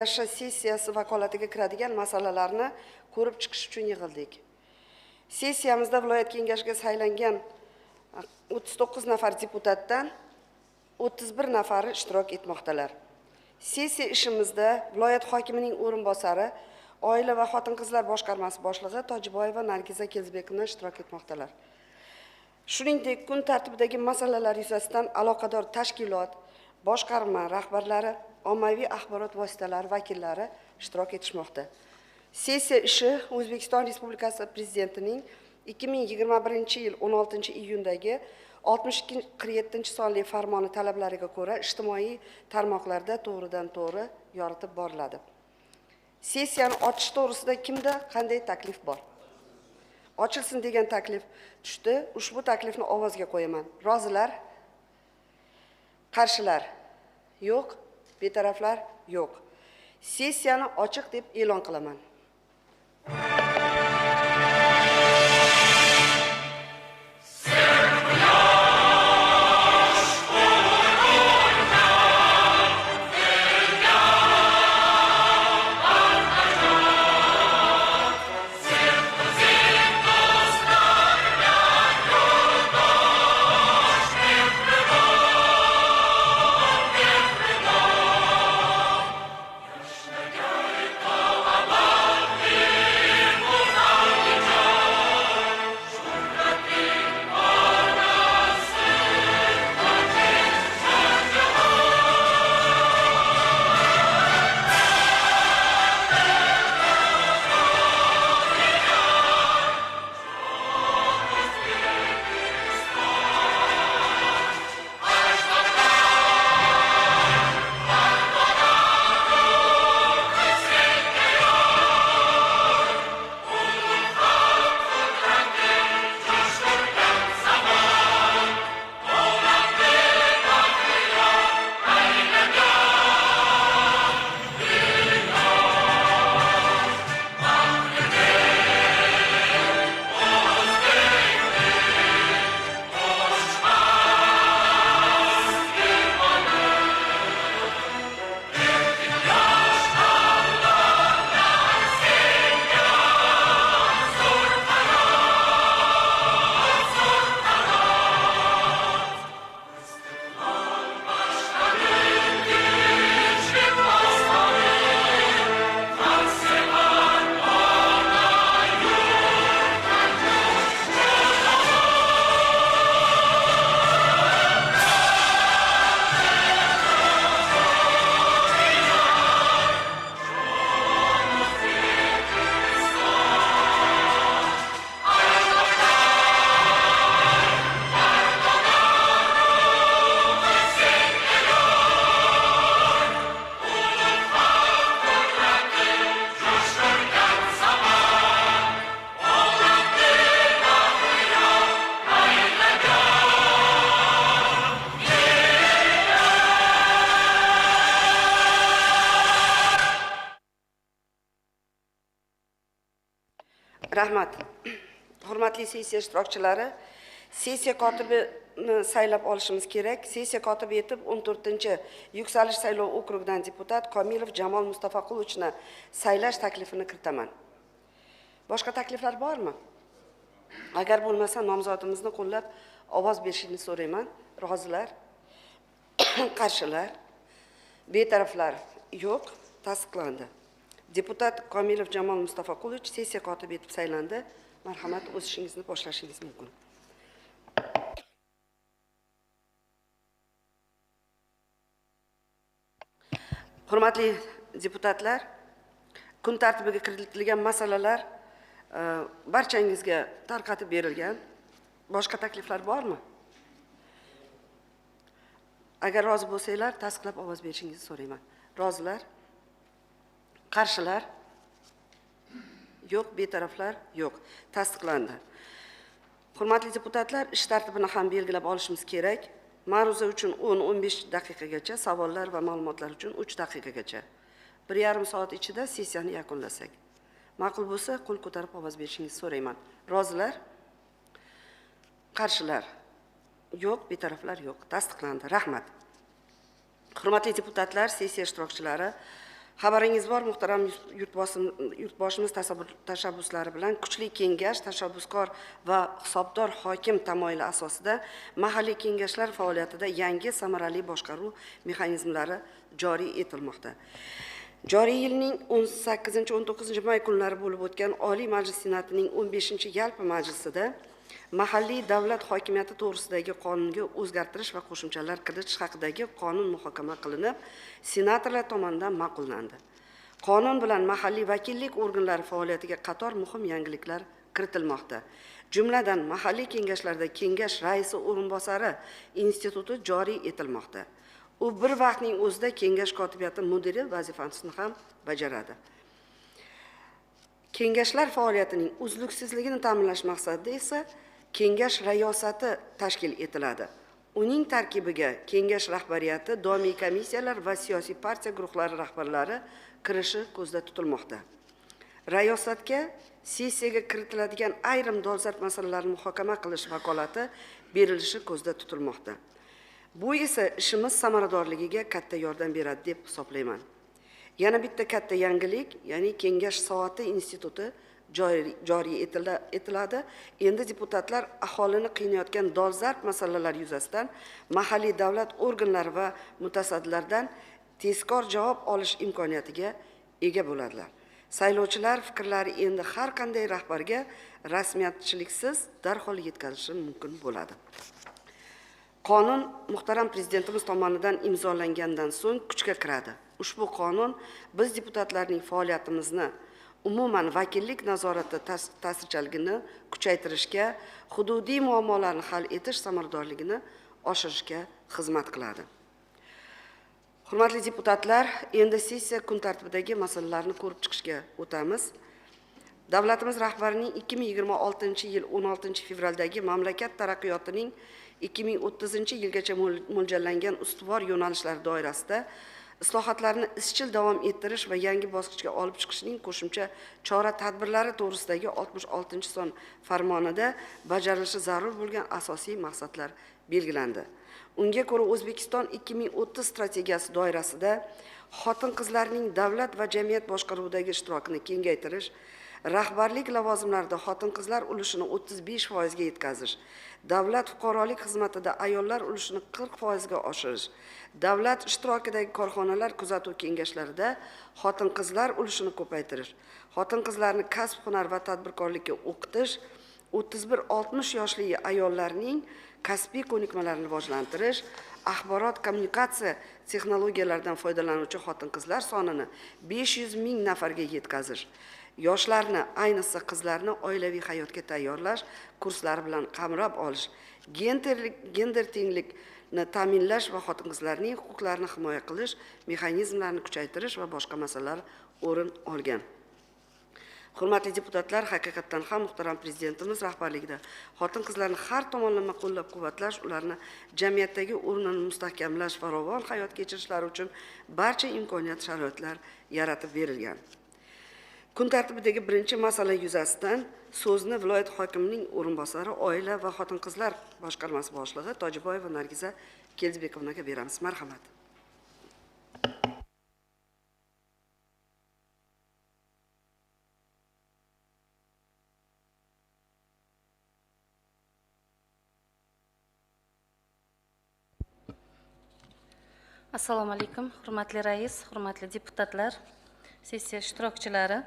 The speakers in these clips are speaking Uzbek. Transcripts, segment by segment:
Sessiyasi vakolatiga kiradigan masalalarni ko'rib chiqish uchun yig'ildik. Sessiyamizda viloyat kengashiga saylangan 39 nafar deputatdan 31 nafari ishtirok etmoqdalar. Sessiya ishimizda viloyat hokimining o'rinbosari, Oila va xotin-qizlar boshqarmasi boshlig'i Tojiboyeva Nargiza Kelizbekova ishtirok etmoqdalar. Shuningdek, kun tartibidagi masalalar yuzasidan aloqador tashkilot, boshqarma rahbarlari, ommaviy axborot vositalari vakillari ishtirok etishmoqda. Sessiya ishi O'zbekiston Respublikasi Prezidentining 2021-yil 16-iyundagi 62-47 sonli farmoni talablariga ko'ra ijtimoiy tarmoqlarda to'g'ridan-to'g'ri yoritib boriladi. Sessiyani ochish to'g'risida kimda qanday taklif bor? Ochilsin degan taklif tushdi. Ushbu taklifni ovozga qo'yaman. Rozilar? Qarshilar? Yo'q. Betaraflar? Yo'q. Sessiyani ochiq deb e'lon qilaman. Rahmat. Hurmatli sessiya ishtirokchilari, sessiya kotibini saylab olishimiz kerak. Sessiya kotibi etib 14-yuksalish saylov okrugidan deputat Komilov Jamol Mustafaqulovichni saylash taklifini kiritaman. Boshqa takliflar bormi? Agar bo'lmasa, nomzodimizni qo'llab ovoz berishini so'rayman. Rozilar? Qarshilar? Betaraflar? Yo'q. Tasdiqlandi. Deputat Komilov Jamol Mustafaqulovich sessiya kotibi etib saylandi. Marhamat, o'z ishingizni boshlashingiz mumkin. Hurmatli deputatlar, kun tartibiga kiritilgan masalalar barchangizga tarqatib berilgan. Boshqa takliflar bormi? Agar rozi bo'lsanglar, tasdiqlab ovoz berishingizni so'rayman. Rozilar? Qarshilar? Yo'q. Betaraflar? Yo'q. Tasdiqlandi. Hurmatli deputatlar, ish tartibini ham belgilab olishimiz kerak. Ma'ruza uchun 10-15 daqiqagacha, savollar va ma'lumotlar uchun 3 daqiqagacha. 1,5 soat ichida sessiyani yakunlasak. Ma'qul bo'lsa, qo'l ko'tarib ovoz berishingizni so'rayman. Rozilar? Qarshilar? Yo'q. Betaraflar? Yo'q. Tasdiqlandi. Rahmat. Hurmatli deputatlar, sessiya ishtirokchilari, Xabaringiz bor, muhtaram yurtboshimiz tashabbuslari bilan kuchli kengash, tashabbuskor va hisobdor hokim tamoyili asosida mahalliy kengashlar faoliyatida yangi samarali boshqaruv mexanizmlari joriy etilmoqda. Joriy yilning 18-19 may kunlari bo'lib o'tgan Oliy Majlis Senatining 15-yalpi majlisida mahalliy davlat hokimiyati to'g'risidagi qonunga o'zgartirish va qo'shimchalar kiritish haqidagi qonun muhokama qilinib, senatorlar tomonidan ma'qullandi. Qonun bilan mahalliy vakillik organlari faoliyatiga qator muhim yangiliklar kiritilmoqda. Jumladan, mahalliy kengashlarda kengash raisi o'rinbosari instituti joriy etilmoqda. U bir vaqtning o'zida kengash kotibiyati mudiri vazifasini ham bajaradi. Kengashlar faoliyatining uzluksizligini ta'minlash maqsadida esa kengash rayosati tashkil etiladi. Uning tarkibiga kengash rahbariyati, doimiy komissiyalar va siyosiy partiya guruhlari rahbarlari kirishi ko'zda tutilmoqda. Rayosatga sessiyaga kiritiladigan ayrim dolzarb masalalarni muhokama qilish vakolati berilishi ko'zda tutilmoqda. Bu esa ishimiz samaradorligiga katta yordam beradi deb hisoblayman. Yana bitta katta yangilik, ya'ni kengash soati instituti joriy etiladi. Endi deputatlar aholini qiynayotgan dolzarb masalalar yuzasidan mahalliy davlat organlari va mutasaddilardan tezkor javob olish imkoniyatiga ega bo'ladilar. Saylovchilar fikrlari endi har qanday rahbarga rasmiyatchiliksiz darhol yetkazishi mumkin bo'ladi. Qonun muhtaram prezidentimiz tomonidan imzolangandan so'ng kuchga kiradi. Ushbu qonun biz deputatlarning faoliyatimizni, umuman vakillik nazorati ta'sirchanligini kuchaytirishga, hududiy muammolarni hal etish samaradorligini oshirishga xizmat qiladi. Hurmatli deputatlar, endi sessiya kun tartibidagi masalalarni ko'rib chiqishga o'tamiz. Davlatimiz rahbarining 2026-yil 16-fevraldagi mamlakat taraqqiyotining 2030-yilgacha mo'ljallangan ustuvor yo'nalishlari doirasida islohotlarni izchil davom ettirish va yangi bosqichga olib chiqishning qo'shimcha chora-tadbirlari to'g'risidagi 66-son farmonida bajarilishi zarur bo'lgan asosiy maqsadlar belgilandi. Unga ko'ra O'zbekiston 2030 strategiyasi doirasida xotin-qizlarning davlat va jamiyat boshqaruvidagi ishtirokini kengaytirish, rahbarlik lavozimlarida xotin-qizlar ulushini 35% ga yetkazish, davlat fuqarolik xizmatida ayollar ulushini 40% ga oshirish, davlat ishtirokidagi korxonalar kuzatuv kengashlarida xotin-qizlar ulushini ko'paytirish, xotin-qizlarni kasb, hunar va tadbirkorlikka o'qitish, 31-60 yoshli ayollarning kasbiy ko'nikmalarini rivojlantirish, axborot kommunikatsiya texnologiyalaridan foydalanuvchi xotin-qizlar sonini 500 ming nafarga yetkazish, yoshlarni, ayniqsa qizlarni oilaviy hayotga tayyorlash kurslari bilan qamrab olish, gender tenglikni ta'minlash va xotin-qizlarning huquqlarini himoya qilish mexanizmlarini kuchaytirish va boshqa masalalar o'rin olgan. Hurmatli deputatlar, haqiqatdan ham muhtaram prezidentimiz rahbarligida xotin-qizlarni har tomonlama qo'llab-quvvatlash, ularni jamiyatdagi o'rnini mustahkamlash va farovon hayot kechirishlari uchun barcha imkoniyat, sharoitlar yaratib berilgan. Kun tartibidagi birinchi masala yuzasidan so'zni viloyat hokimining o'rinbosari, oila va xotin-qizlar boshqarmasi boshlig'i Tojiboyeva Nargiza Keldibekovnaga beramiz. Marhamat. Assalomu alaykum, hurmatli rais, hurmatli deputatlar, sessiya ishtirokchilari.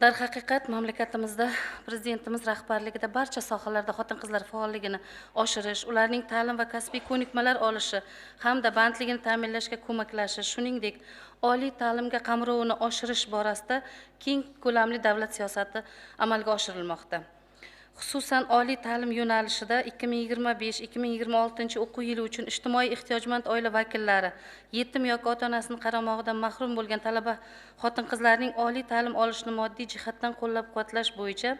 Darhaqiqat mamlakatimizda prezidentimiz rahbarligida barcha sohalarda xotin-qizlar faolligini oshirish, ularning ta'lim va kasbiy ko'nikmalar olishi hamda bandligini ta'minlashga ko'maklashish, shuningdek oliy ta'limga qamrovini oshirish borasida keng ko'lamli davlat siyosati amalga oshirilmoqda. Xususan oliy ta'lim yo'nalishida 2025-2026 o'quv yili uchun ijtimoiy ehtiyojmand oila vakillari, yetim yoki ota-onasining qaramog'idan mahrum bo'lgan talaba xotin-qizlarning oliy ta'lim olishini moddiy jihatdan qo'llab-quvvatlash bo'yicha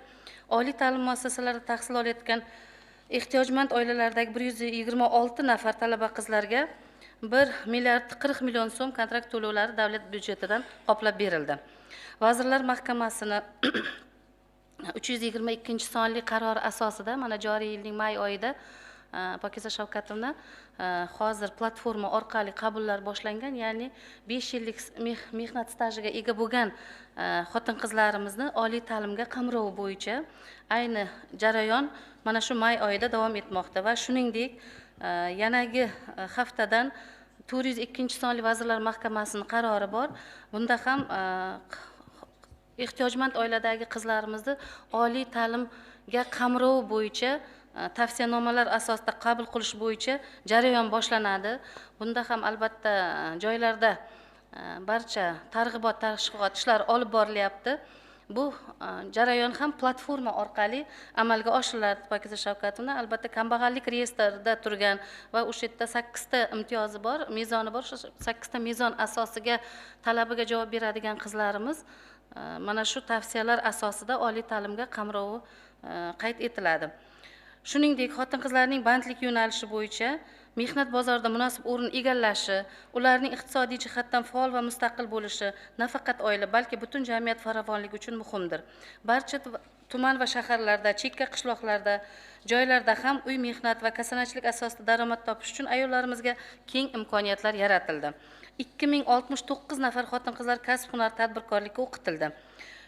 oliy ta'lim muassasalarida tahsil olayotgan ehtiyojmand oilalardagi 126 nafar talaba qizlarga 1 milliard 40 million so'm kontrakt to'lovlari davlat byudjetidan qoplab berildi. Vazirlar Mahkamasini 322 sonli qarori asosida mana joriy yilning may oyida Pokiza Shavkatovna, hozir platforma orqali qabullar boshlangan, ya'ni 5 yillik mehnat stajiga ega bo'lgan xotin-qizlarimizni oliy ta'limga qamrovi bo'yicha ayni jarayon mana shu may oyida davom etmoqda va shuningdek yanagi haftadan 402 sonli Vazirlar Mahkamasining qarori bor. Bunda ham ehtiyojmand oiladagi qizlarimizni oliy ta'limga qamrov bo'yicha tavsiyanomalar asosida qabul qilish bo'yicha jarayon boshlanadi. Bunda ham albatta joylarda barcha targ'ibot tashviqot ishlari olib borilyapti. Bu jarayon ham platforma orqali amalga oshiriladi. Pokiza Shavkatovna, albatta kambag'allik reyestrida turgan va o'sha yerda 8 ta imtiyozi bor, mezoni bor. 8 ta mezon asosiga talabiga javob beradigan qizlarimiz mana shu tavsiyalar asosida oliy ta'limga qamrovi qayd etiladi. Shuningdek, xotin-qizlarning bandlik yo'nalishi bo'yicha mehnat bozorida munosib o'rin egallashi, ularning iqtisodiy jihatdan faol va mustaqil bo'lishi nafaqat oila, balki butun jamiyat farovonligi uchun muhimdir. Barcha tuman va shaharlarda, chekka qishloqlarda, joylarda ham uy mehnat va kasanachilik asosida daromad topish uchun ayollarimizga keng imkoniyatlar yaratildi. 2069 nafar xotin-qizlar kasb-hunar tadbirkorlikka o'qitildi.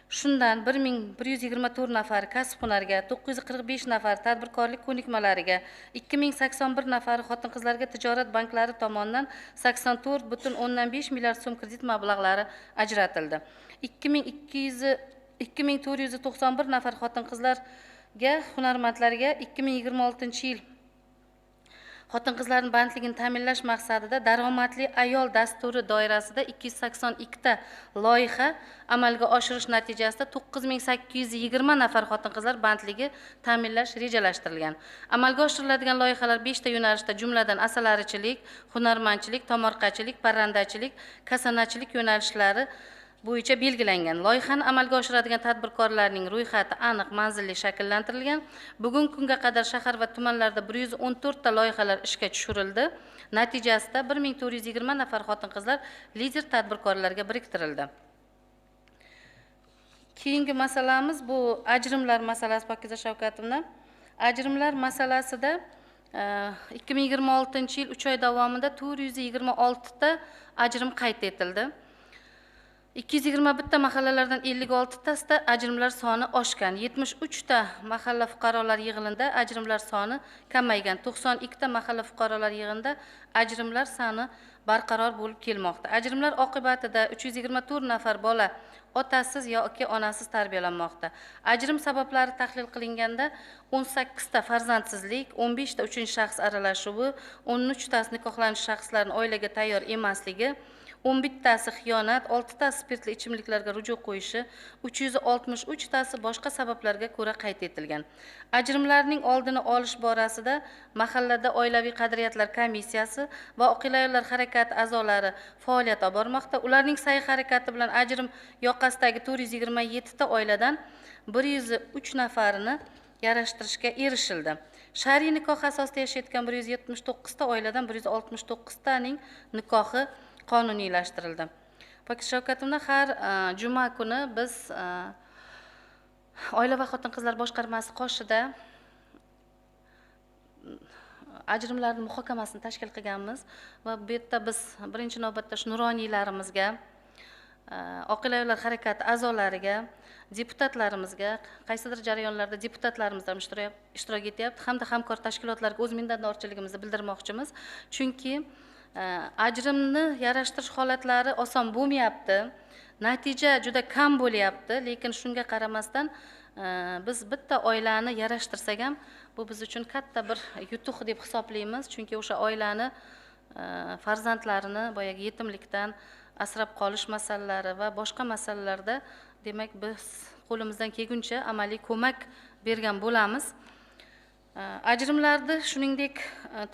Shundan 1124 nafari kasb-hunarga, 945 nafar tadbirkorlik ko'nikmalariga, 2081 nafari xotin-qizlarga tijorat banklari tomonidan 84,5 milliard so'm kredit mablag'lari ajratildi. 2491 nafar xotin-qizlarga, hunarmandlarga 2026-yil xotin-qizlarning bandligini ta'minlash maqsadida daromadli ayol dasturi doirasida 282 ta loyiha amalga oshirish natijasida 9820 nafar xotin-qizlar bandligi ta'minlash rejalashtirilgan. Amalga oshiriladigan loyihalar 5 ta yo'nalishda, jumladan asalarichilik, hunarmandchilik, tomorqachilik, parrandachilik, kasanachilik yo'nalishlari bo'yicha belgilangan. Loyihani amalga oshiradigan tadbirkorlarning ro'yxati aniq, manzilli shakllantirilgan. Bugungi kunga qadar shahar va tumanlarda 114 ta loyihalar ishga tushirildi. Natijasida 1420 nafar xotin-qizlar lider tadbirkorlarga biriktirildi. Keyingi masalamiz bu ajrimlar masalasi. Pokiza Shavkatovna, ajrimlar masalasida 2026-yil 3 oy davomida 426 ta ajrim qayd etildi. 221 ta mahallalardan 56 tasida ajrimlar soni oshgan. 73 ta mahalla fuqarolar yig'inida ajrimlar soni kamaygan. 92 ta mahalla fuqarolar yig'inida ajrimlar soni barqaror bo'lib kelmoqda. Ajrimlar oqibatida 324 nafar bola otasiz yoki onasiz tarbiyalanmoqda. Ajrim sabablari tahlil qilinganda 18 ta farzandsizlik, 15 ta uchinchi shaxs aralashuvi, 13 tasi nikohlanish shaxslarning oilaga tayyor emasligi, 11 tasi xiyonat, 6 tasi spirtli ichimliklarga ruju qo'yishi, 363 tasi boshqa sabablarga ko'ra qayd etilgan. Ajrimlarning oldini olish borasida mahallada oilaviy qadriyatlar komissiyasi va oqil ayollar harakati a'zolari faoliyat olib bormoqda. Ularning sa'y-harakati bilan ajrim yoqasidagi 427 ta oiladan 103 nafarini yarashtirishga erishildi. Shar'iy nikoh asosida yashayotgan 179 ta oiladan 169 taning nikohi qonuniylashtirildi. Pokiza Shavkatovna, har juma kuni biz Oila va xotin-qizlar boshqarmasi qoshida ajrimlarning muhokamasini tashkil qilganmiz va bu yerda biz birinchi navbatda shu nuroniylarimizga, oqil ayollar harakati a'zolariga, deputatlarimizga, qaysidir jarayonlarda deputatlarimiz ham ishtirok etyapti, hamda hamkor tashkilotlarga o'z minnatdorchiligimizni bildirmoqchimiz. Chunki ajrimni yarashtirish holatlari oson bo'lmayapti. Natija juda kam bo'lyapti, lekin shunga qaramasdan biz bitta oilani yarashtirsak ham bu biz uchun katta bir yutuq deb hisoblaymiz. Chunki o'sha oilani farzandlarini boyagi yetimlikdan asrab qolish masalalari va boshqa masalalarda demak biz qo'limizdan kelguncha amaliy ko'mak bergan bo'lamiz. Ajrimlarda shuningdek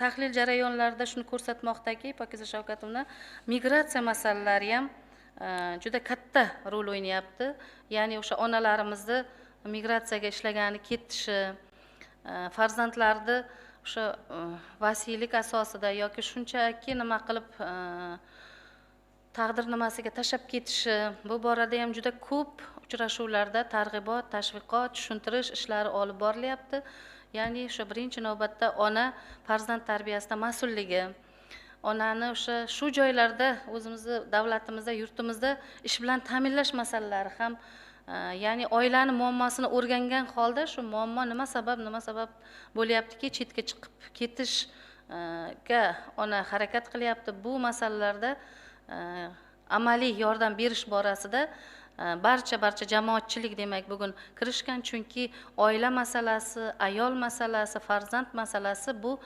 tahlil jarayonlarida shuni ko'rsatmoqdaki, Pokiza Shavkatovna, migratsiya masalalari ham juda katta rol o'ynayapti. Ya'ni o'sha onalarimizni migratsiyaga ishlagani ketishi, farzandlarni o'sha vasiylik asosida yoki shunchaki nima qilib taqdir nimasiga tashab ketishi, bu borada ham juda ko'p uchrashuvlarda targ'ibot, tashviqot, tushuntirish ishlari olib borilyapti. ya'ni o'sha birinchi navbatda ona farzand tarbiyasida mas'ulligi, onani o'sha shu joylarda o'zimizni davlatimizda, yurtimizda ish bilan ta'minlash masalalari ham, ya'ni oilani muammosini o'rgangan holda shu muammo nima sabab bo'lyaptiki chetga chiqib ketishga ona harakat qilyapti. Bu masalalarda amaliy yordam berish borasida barcha jamoatchilik demak bugun kirishgan, chunki oila masalasi, ayol masalasi, farzand masalasi bu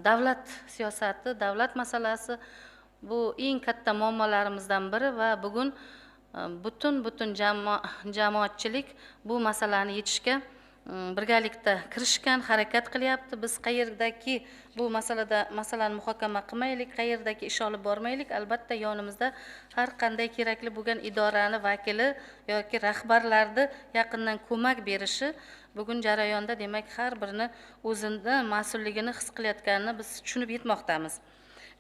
davlat siyosati, davlat masalasi, bu eng katta muammolarimizdan biri va bugun butun jamoatchilik bu masalani yechishga birgalikda kirishgan, harakat qilyapti. Biz qayerdaki bu masalani muhokama qilmaylik, qayerdaki ish olib bormaylik, albatta yonimizda har qanday kerakli bo'lgan idorani vakili yoki rahbarlarni yaqindan ko'mak berishi bugun jarayonda, demak har birini o'zini mas'ulligini his qilayotganini biz tushunib yetmoqdamiz.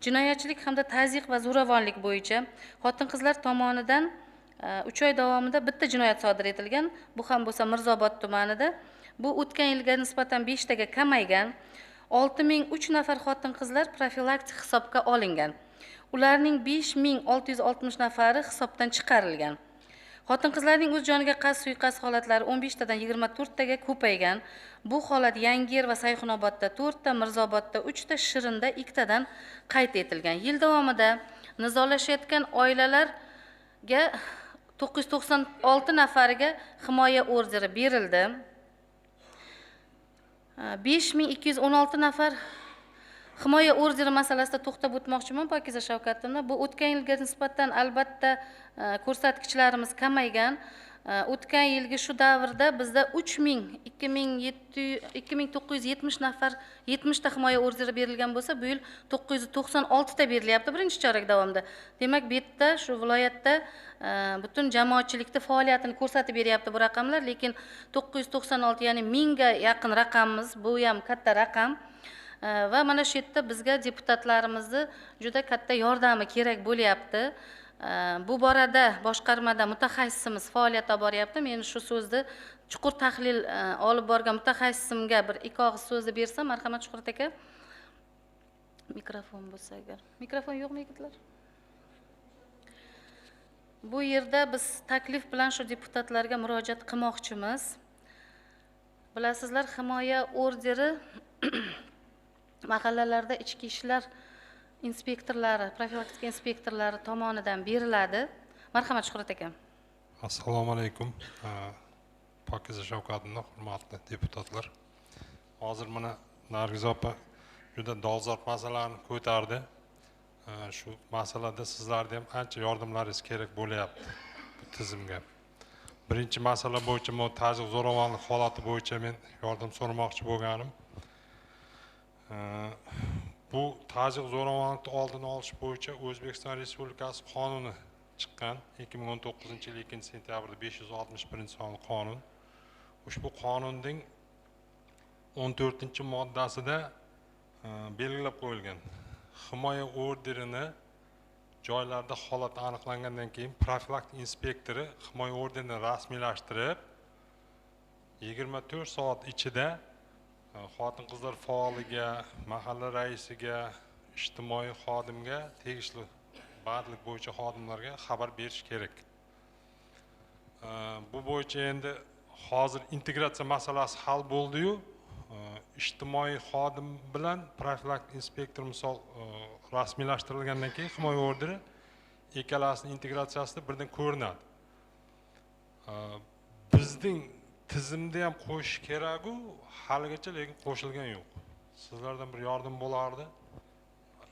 Jinoyatchilik hamda tazyiq va zo'ravonlik bo'yicha xotin-qizlar tomonidan 3 oy davomida bitta jinoyat sodir etilgan. Bu ham bo'lsa Mirzobod tumanida. Bu o'tgan yilga nisbatan 5 taga kamaygan. 6003 nafar xotin-qizlar profilaktik hisobga olingan. Ularning 5660 nafari hisobdan chiqarilgan. Xotin-qizlarning o'z joniga qasd, suiqasd holatlari 15 tadan 24 taga ko'paygan. Bu holat Yangiyer va Sayxunobodda 4 ta, Mirzobodda 3 ta, Shirinda 2 tadan qayd etilgan. Yil davomida nizolashayotgan oilalarga 996 nafariga himoya orderi berildi. 5216 nafar himoya orderi masalasida to'xtab o'tmoqchiman Pokiza Shavkatovna. Bu o'tgan yilga nisbatan albatta ko'rsatkichlarimiz kamaygan. O'tgan yilgi shu davrda bizda 2970 nafar 70 ta himoya orderi berilgan bo'lsa, bu yil 996 ta berilyapti birinchi chorak davomida. Demak, bu yerda shu viloyatda butun jamoatchilikda faoliyatini ko'rsatib beryapti bu raqamlar, lekin 996, ya'ni 1000 ga yaqin raqamimiz, bu ham katta raqam. Va mana shu yerda bizga deputatlarimizni juda katta yordami kerak bo'lyapti. Bu borada boshqarmada mutaxassisimiz faoliyat olib boryapti. Men shu so'zni chuqur tahlil olib borgan mutaxassisimga bir ikki og'iz so'zni bersam, marhamat Shuhrat aka. Mikrofon bo'lsa agar. Mikrofon yo'qmi yigitlar? Bu yerda biz taklif bilan shu deputatlarga murojaat qilmoqchimiz. Bilasizlar, himoya orderi mahallalarda ichki ishlar inspektorlari, profilaktika inspektorlari tomonidan beriladi. Marhamat Shuhrat aka. Assalomu alaykum. Pokiza Shavkatovna, hurmatli deputatlar. Hozir mana Nargiz opa juda dolzarb masalani ko'tardi. Shu masalada sizlarga ham ancha yordamlaringiz kerak bo'lyapti bu tizimga. Birinchi masala bo'yicha, bu tazyiq zo'ravonlik holati bo'yicha men yordam so'ramoqchi bo'lganim. Bu tazyiq zo'ravonlikni oldini olish bo'yicha O'zbekiston Respublikasi qonuni chiqqan 2019-yil 2-sentyabrda 561-sonli qonun. Ushbu qonunning 14-moddasida belgilab qo'yilgan. Himoya orderini joylarda holat aniqlangandan keyin profilaktik inspektori himoya orderini rasmiylashtirib 24 soat ichida xotin-qizlar faoliga, mahalla raisiga, ijtimoiy xodimga, tegishli bandlik bo'yicha xodimlarga xabar berish kerak. Bu bo'yicha endi hozir integratsiya masalasi hal bo'ldi-yu, ijtimoiy xodim bilan profilaktik inspektor misol rasmiylashtirilgandan keyin himoya orderi ikkalasining integratsiyasida birdan ko'rinadi. Bizning tizimda ham qo'shish kerak-ku, haligacha lekin qo'shilgan yo'q. Sizlardan bir yordam bo'lardi.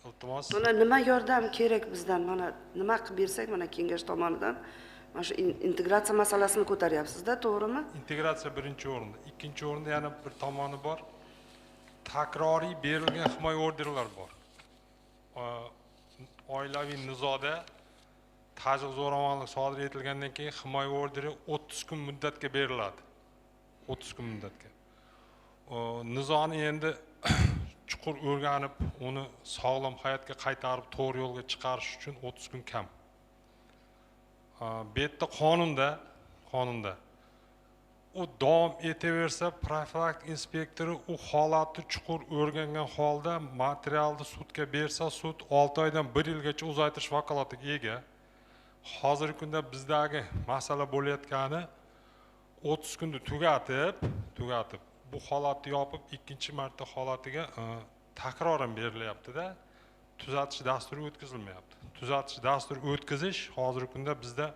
Iltimos. Mana nima yordam kerak bizdan? Mana nima qilib bersak, mana kengash tomonidan mana shu integratsiya masalasini ko'taryapsiz-da, to'g'rimi? Integratsiya birinchi o'rinda. Ikkinchi o'rinda yana bir tomoni bor. Takroriy berilgan himoya orderlar bor. Oilaviy nizoda tazyiq zo'ravonlik sodir etilgandan keyin himoya orderi 30 kun muddatga beriladi. 30 kun muddatga. Nizoni endi chuqur o'rganib, uni sog'lom hayotga qaytarib, to'g'ri yo'lga chiqarish uchun 30 kun kam. Bu yerda qonunda u davom etaversa, profilaktik inspektori u holatni chuqur o'rgangan holda materialni sudga bersa, sud 6 oydan 1 yilgacha uzaytirish vakolatiga ega. Hozirgi kunda bizdagi masala bo'layotgani 30 kunni tugatib, bu holatni yopib ikkinchi marta holatiga takroran berilyapti-da, tuzatish dasturi o'tkazilmayapti. Tuzatish dasturi o'tkazish hozirgi kunda bizda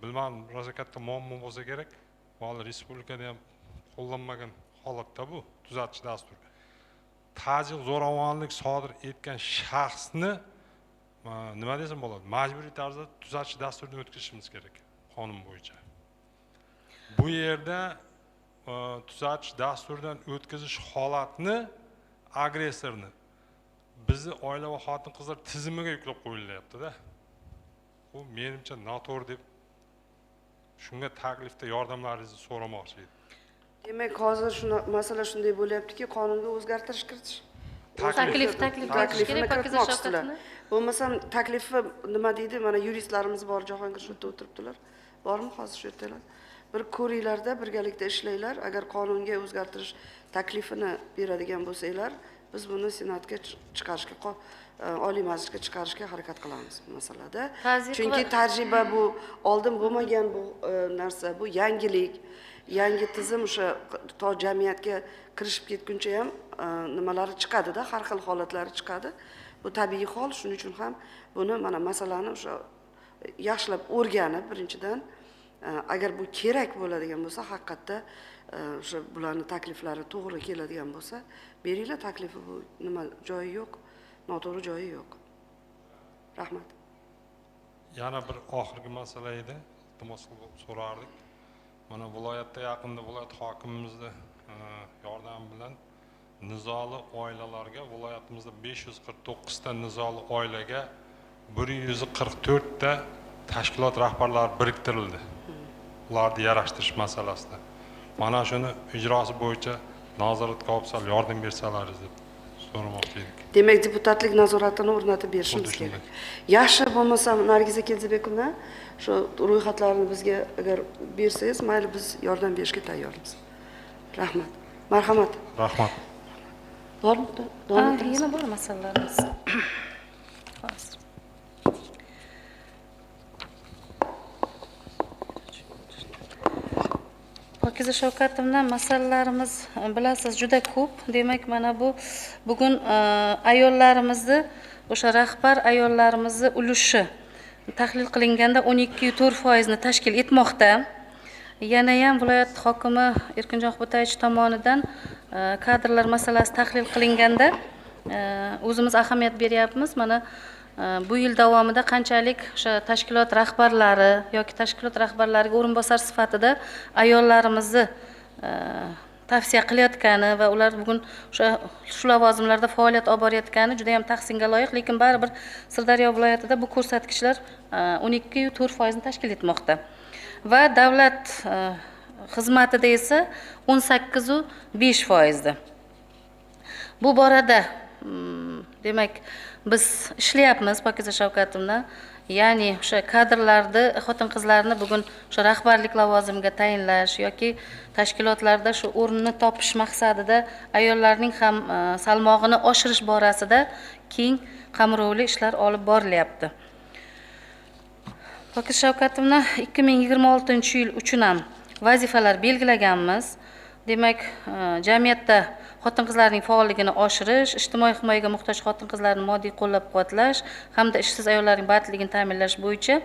bilmadim, rosa katta muammo bo'lsa kerak. Hali respublikada ham qo'llanmagan holatda bu tuzatish dasturi. Ta'zir zo'ravonlik sodir etgan shaxsni nima desam bo'ladi? Majburiy tarzda tuzatish dasturini o'tkazishimiz kerak qonun bo'yicha. Bu yerda tuzatish dasturidan o'tkazish holatni agressorni bizni oila va xotin-qizlar tizimiga yuklab qo'yilyapti-da. Bu menimcha noto'g'ri deb shunga taklifda yordamlaringizni so'ramoqchi edim. Demak, hozir masala shunday bo'lyaptiki, qonunga o'zgartirish kiritish. Taklif kirish kerak, Pokiza Shavkatni. Bo'lmasam taklifi nima deydi? Mana yuristlarimiz bor, Jahongir shu yerda o'tiribdilar. Bormi hozir shu yerdalar? Bir ko'ringlarda, birgalikda ishlanglar. Agar qonunga o'zgartirish taklifini beradigan bo'lsanglar, biz buni senatga chiqarishga, Oliy Majlisga chiqarishga harakat qilamiz bu masalada. Chunki tajriba bu oldin bo'lmagan bu narsa, bu yangilik. Yangi tizim o'sha to jamiyatga kirishib ketguncha ham nimalari chiqadi-da, har xil holatlari chiqadi. Bu tabiiy hol, shuning uchun ham buni mana masalani o'sha yaxshilab o'rganib, birinchidan agar bu kerak bo'ladigan bo'lsa, haqiqatda o'sha bularning takliflari to'g'ri keladigan bo'lsa, beringlar taklifi, bu nima joyi yo'q, noto'g'ri joyi yo'q. Rahmat. Yana bir oxirgi masala edi, iltimos qilib so'rardik. Mana viloyatda yaqinda viloyat hokimimizni yordami bilan nizoli oilalarga, viloyatimizda 549 ta nizoli oilaga 144 ta tashkilot rahbarlari biriktirildi. Ularni yarashtirish masalasida. Mana shuni ijrosi bo'yicha nazoratga olsal yordam bersalaringiz deb so'ramoqchi edik. Demak, deputatlik nazoratini o'rnatib berishimiz kerak. Yaxshi bo'lmasa, Nargiza Keldibekovna shu ro'yxatlarni bizga agar bersangiz, mayli, biz yordam berishga tayyormiz. Rahmat. Marhamat. Rahmat. Bormi? Yana bor masalalarimiz. Hozir. Pokiza Shavkatovna, masalalarimiz bilasiz juda ko'p. Demak, mana bu bugun ayollarimizni, o'sha rahbar ayollarimizni ulushi tahlil qilinganda 12,4% ni tashkil etmoqda. Yana ham viloyat hokimi Erkinjon Xubutayevich tomonidan kadrlar masalasi tahlil qilinganda o'zimiz ahamiyat beryapmiz. Mana bu yil davomida qanchalik o'sha tashkilot rahbarlari yoki tashkilot rahbarlariga o'rinbosar sifatida ayollarimizni tavsiya qilayotgani va ular bugun shu lavozimlarda faoliyat olib borayotgani juda ham tahsinga loyiq, lekin baribir Sirdaryo viloyatida bu ko'rsatkichlar 12,4% ni tashkil etmoqda. Va davlat xizmatida esa 18,5%. Bu borada demak biz ishlayapmiz, Pokiza Shavkatovna. Ya'ni o'sha kadrlarni, xotin-qizlarni bugun o'sha rahbarlik lavozimiga tayinlash yoki tashkilotlarda shu o'rinni topish maqsadida ayollarning ham salmog'ini oshirish borasida keng qamrovli ishlar olib borilyapti. Pokiza Shavkatovna, 2026-yil uchun ham vazifalar belgilaganmiz. Demak, jamiyatda xotin-qizlarning faolligini oshirish, ijtimoiy himoyaga muhtoj xotin-qizlarni moddiy qo'llab-quvvatlash hamda ishsiz ayollarning bandligini ta'minlash bo'yicha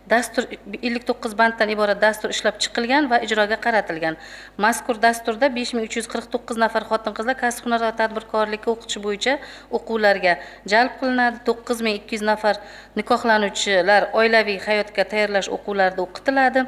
dastur 59 banddan iborat dastur ishlab chiqilgan va ijroga qaratilgan. Mazkur dasturda 5349 nafar xotin-qizlar kasb-hunar va tadbirkorlikka o'qitish bo'yicha o'quvlarga jalb qilinadi. 9200 nafar nikohlanuvchilar oilaviy hayotga tayyorlash o'quvlarida o'qitiladi.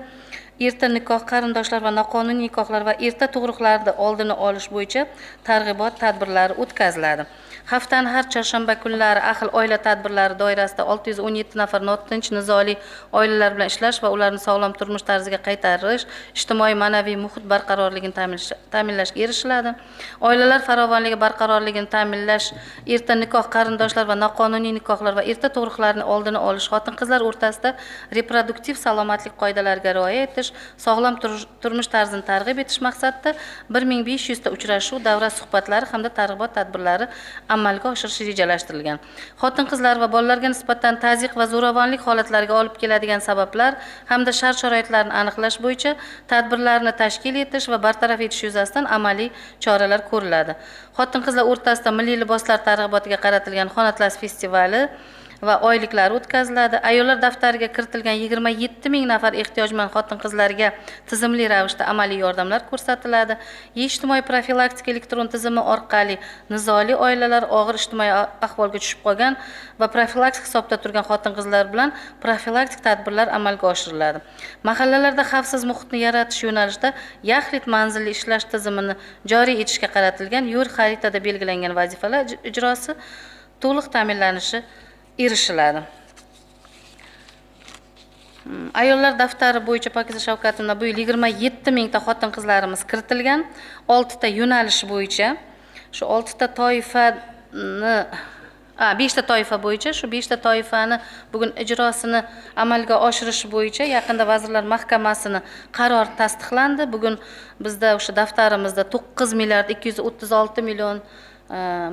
Erta nikoh, qarindoshlar va noqonuniy nikohlar va erta tug'ruqlarni oldini olish bo'yicha targ'ibot tadbirlari o'tkaziladi. Haftaning har chorshanba kunlari ahil oila tadbirlari doirasida 617 nafar notinch nizoli oilalar bilan ishlash va ularni sog'lom turmush tarziga qaytarish, ijtimoiy ma'naviy muhit barqarorligini ta'minlashga erishiladi. Oilalar farovonligi barqarorligini ta'minlash, erta nikoh, qarindoshlar va noqonuniy nikohlar va erta tug'ruqlarni oldini olish, xotin-qizlar o'rtasida reproduktiv salomatlik qoidalariga rioya etish, etish, sog'lom turmush tarzini targ'ib etish maqsadida 1500 ta uchrashuv, davra suhbatlari hamda targ'ibot tadbirlari amalga oshirish rejalashtirilgan. Xotin-qizlar va bolalarga nisbatan tazyiq va zo'ravonlik holatlariga olib keladigan sabablar hamda shart-sharoitlarni aniqlash bo'yicha tadbirlarni tashkil etish va bartaraf etish yuzasidan amaliy choralar ko'riladi. Xotin-qizlar o'rtasida milliy liboslar targ'ibotiga qaratilgan Xonatlas festivali va oyliklari o'tkaziladi. Ayollar daftariga kiritilgan 27 ming nafar ehtiyojmand xotin-qizlarga tizimli ravishda amaliy yordamlar ko'rsatiladi. Ijtimoiy profilaktika elektron tizimi orqali nizoli oilalar, og'ir ijtimoiy ahvolga tushib qolgan va profilaktik hisobda turgan xotin-qizlar bilan profilaktik tadbirlar amalga oshiriladi. Mahallalarda xavfsiz muhitni yaratish yo'nalishida yaxlit manzilli ishlash tizimini joriy etishga qaratilgan yo'l xaritada belgilangan vazifalar ijrosi to'liq ta'minlanishi erishiladi. Ayollar daftari bo'yicha Pokiza Shavkatovna bu yil 27 mingta xotin-qizlarimiz kiritilgan. 6 ta yo'nalish bo'yicha shu 6 ta toifani 5 ta toifa bo'yicha shu 5 ta toifani bugun ijrosini amalga oshirish bo'yicha yaqinda Vazirlar Mahkamasini qaror tasdiqlandi. Bugun bizda o'sha daftarimizda 9 milliard 236 million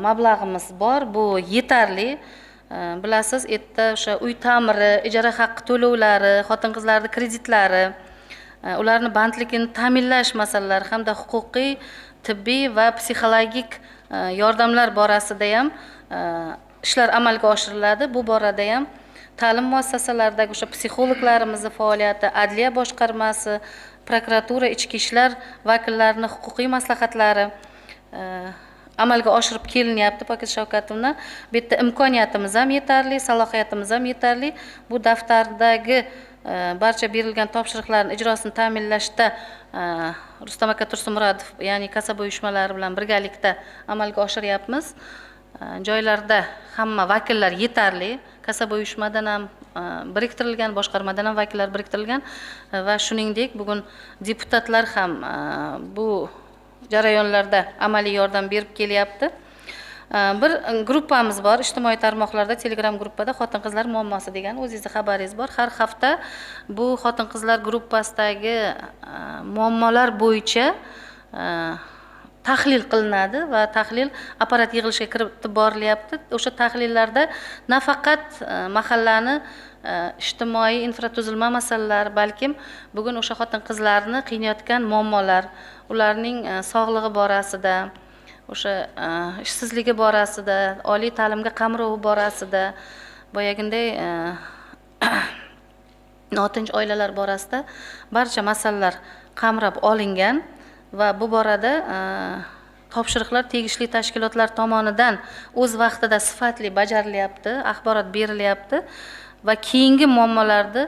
mablag'imiz bor. Bu yetarli. Bilasiz, erta o'sha uy ta'miri, ijara haqqi to'lovlari, xotin-qizlarning kreditlari, ularni bandligini ta'minlash masalalari hamda huquqiy, tibbiy va psixologik yordamlar borasida ham ishlar amalga oshiriladi. Bu borada ham ta'lim muassasalaridagi o'sha psixologlarimizning faoliyati, adliya boshqarmasi, prokuratura, ichki ishlar vakillarining huquqiy maslahatlari amalga oshirib kelinyapti. Pokiza Shavkatovna, bu yerda imkoniyatimiz ham yetarli, salohiyatimiz ham yetarli. Bu daftardagi barcha berilgan topshiriqlarning ijrosini ta'minlashda Rustam aka Tursunmurodov, ya'ni kasaba uyushmalari bilan birgalikda amalga oshiryapmiz. Joylarda hamma vakillar yetarli, kasaba uyushmadan ham biriktirilgan, boshqarmadan ham vakillar biriktirilgan va shuningdek bugun deputatlar ham bu jarayonlarda amaliy yordam berib kelyapti. Bir gruppamiz bor, ijtimoiy tarmoqlarda, Telegram gruppada xotin-qizlar muammosi degan o'zingizning xabaringiz bor. Har hafta bu xotin-qizlar gruppasidagi muammolar bo'yicha tahlil qilinadi va tahlil apparat yig'ilishga kiritib borilyapti. O'sha tahlillarda nafaqat mahallani ijtimoiy infratuzilma masalalari, balkim bugun o'sha xotin-qizlarni qiynayotgan muammolar, ularning sog'lig'i borasida, o'sha ishsizligi borasida, oliy ta'limga qamrovi borasida, boyaginday notinch oilalar borasida barcha masalalar qamrab olingan va bu borada topshiriqlar tegishli tashkilotlar tomonidan o'z vaqtida sifatli bajarilyapti, axborot berilyapti va keyingi muammolarni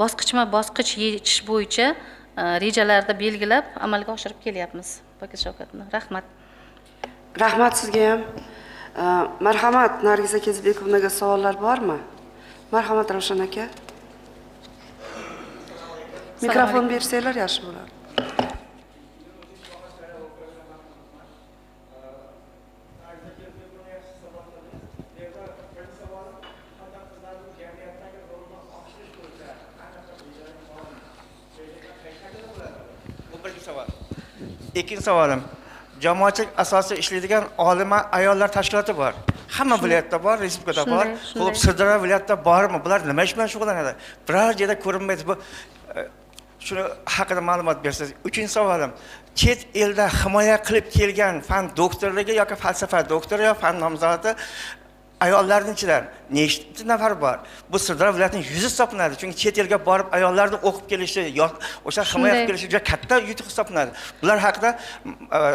bosqichma-bosqich yechish bo'yicha rejalarda belgilab amalga oshirib kelyapmiz. Pokiza Shavkatovna, rahmat. Rahmat sizga ham. Marhamat, Nargiza Kezbekovnaga savollar bormi? Marhamat, Ravshan aka. Mikrofon bersanglar yaxshi bo'ladi. Ikkinchi savolim, jamoatchilik asosida ishlaydigan olima ayollar tashkiloti bor. Hamma viloyatda bor, respublikada bor. Xo'p, Sirdaryo viloyatida bormi? Bular nima ish bilan shug'ullanadi? Biror joyda ko'rinmaydi. Bu shuni haqida ma'lumot bersangiz. Uchinchi savolim, chet elda himoya qilib kelgan fan doktorligi yoki falsafa doktori yoki fan nomzodi ayollarning ichidan nechta nafar bor? Bu Sirdaryo viloyatining yuzi hisoblanadi. Chunki chet elga borib ayollarni o'qib kelishi yoki o'sha himoya qilib kelishi juda katta yutuq hisoblanadi. Bular haqida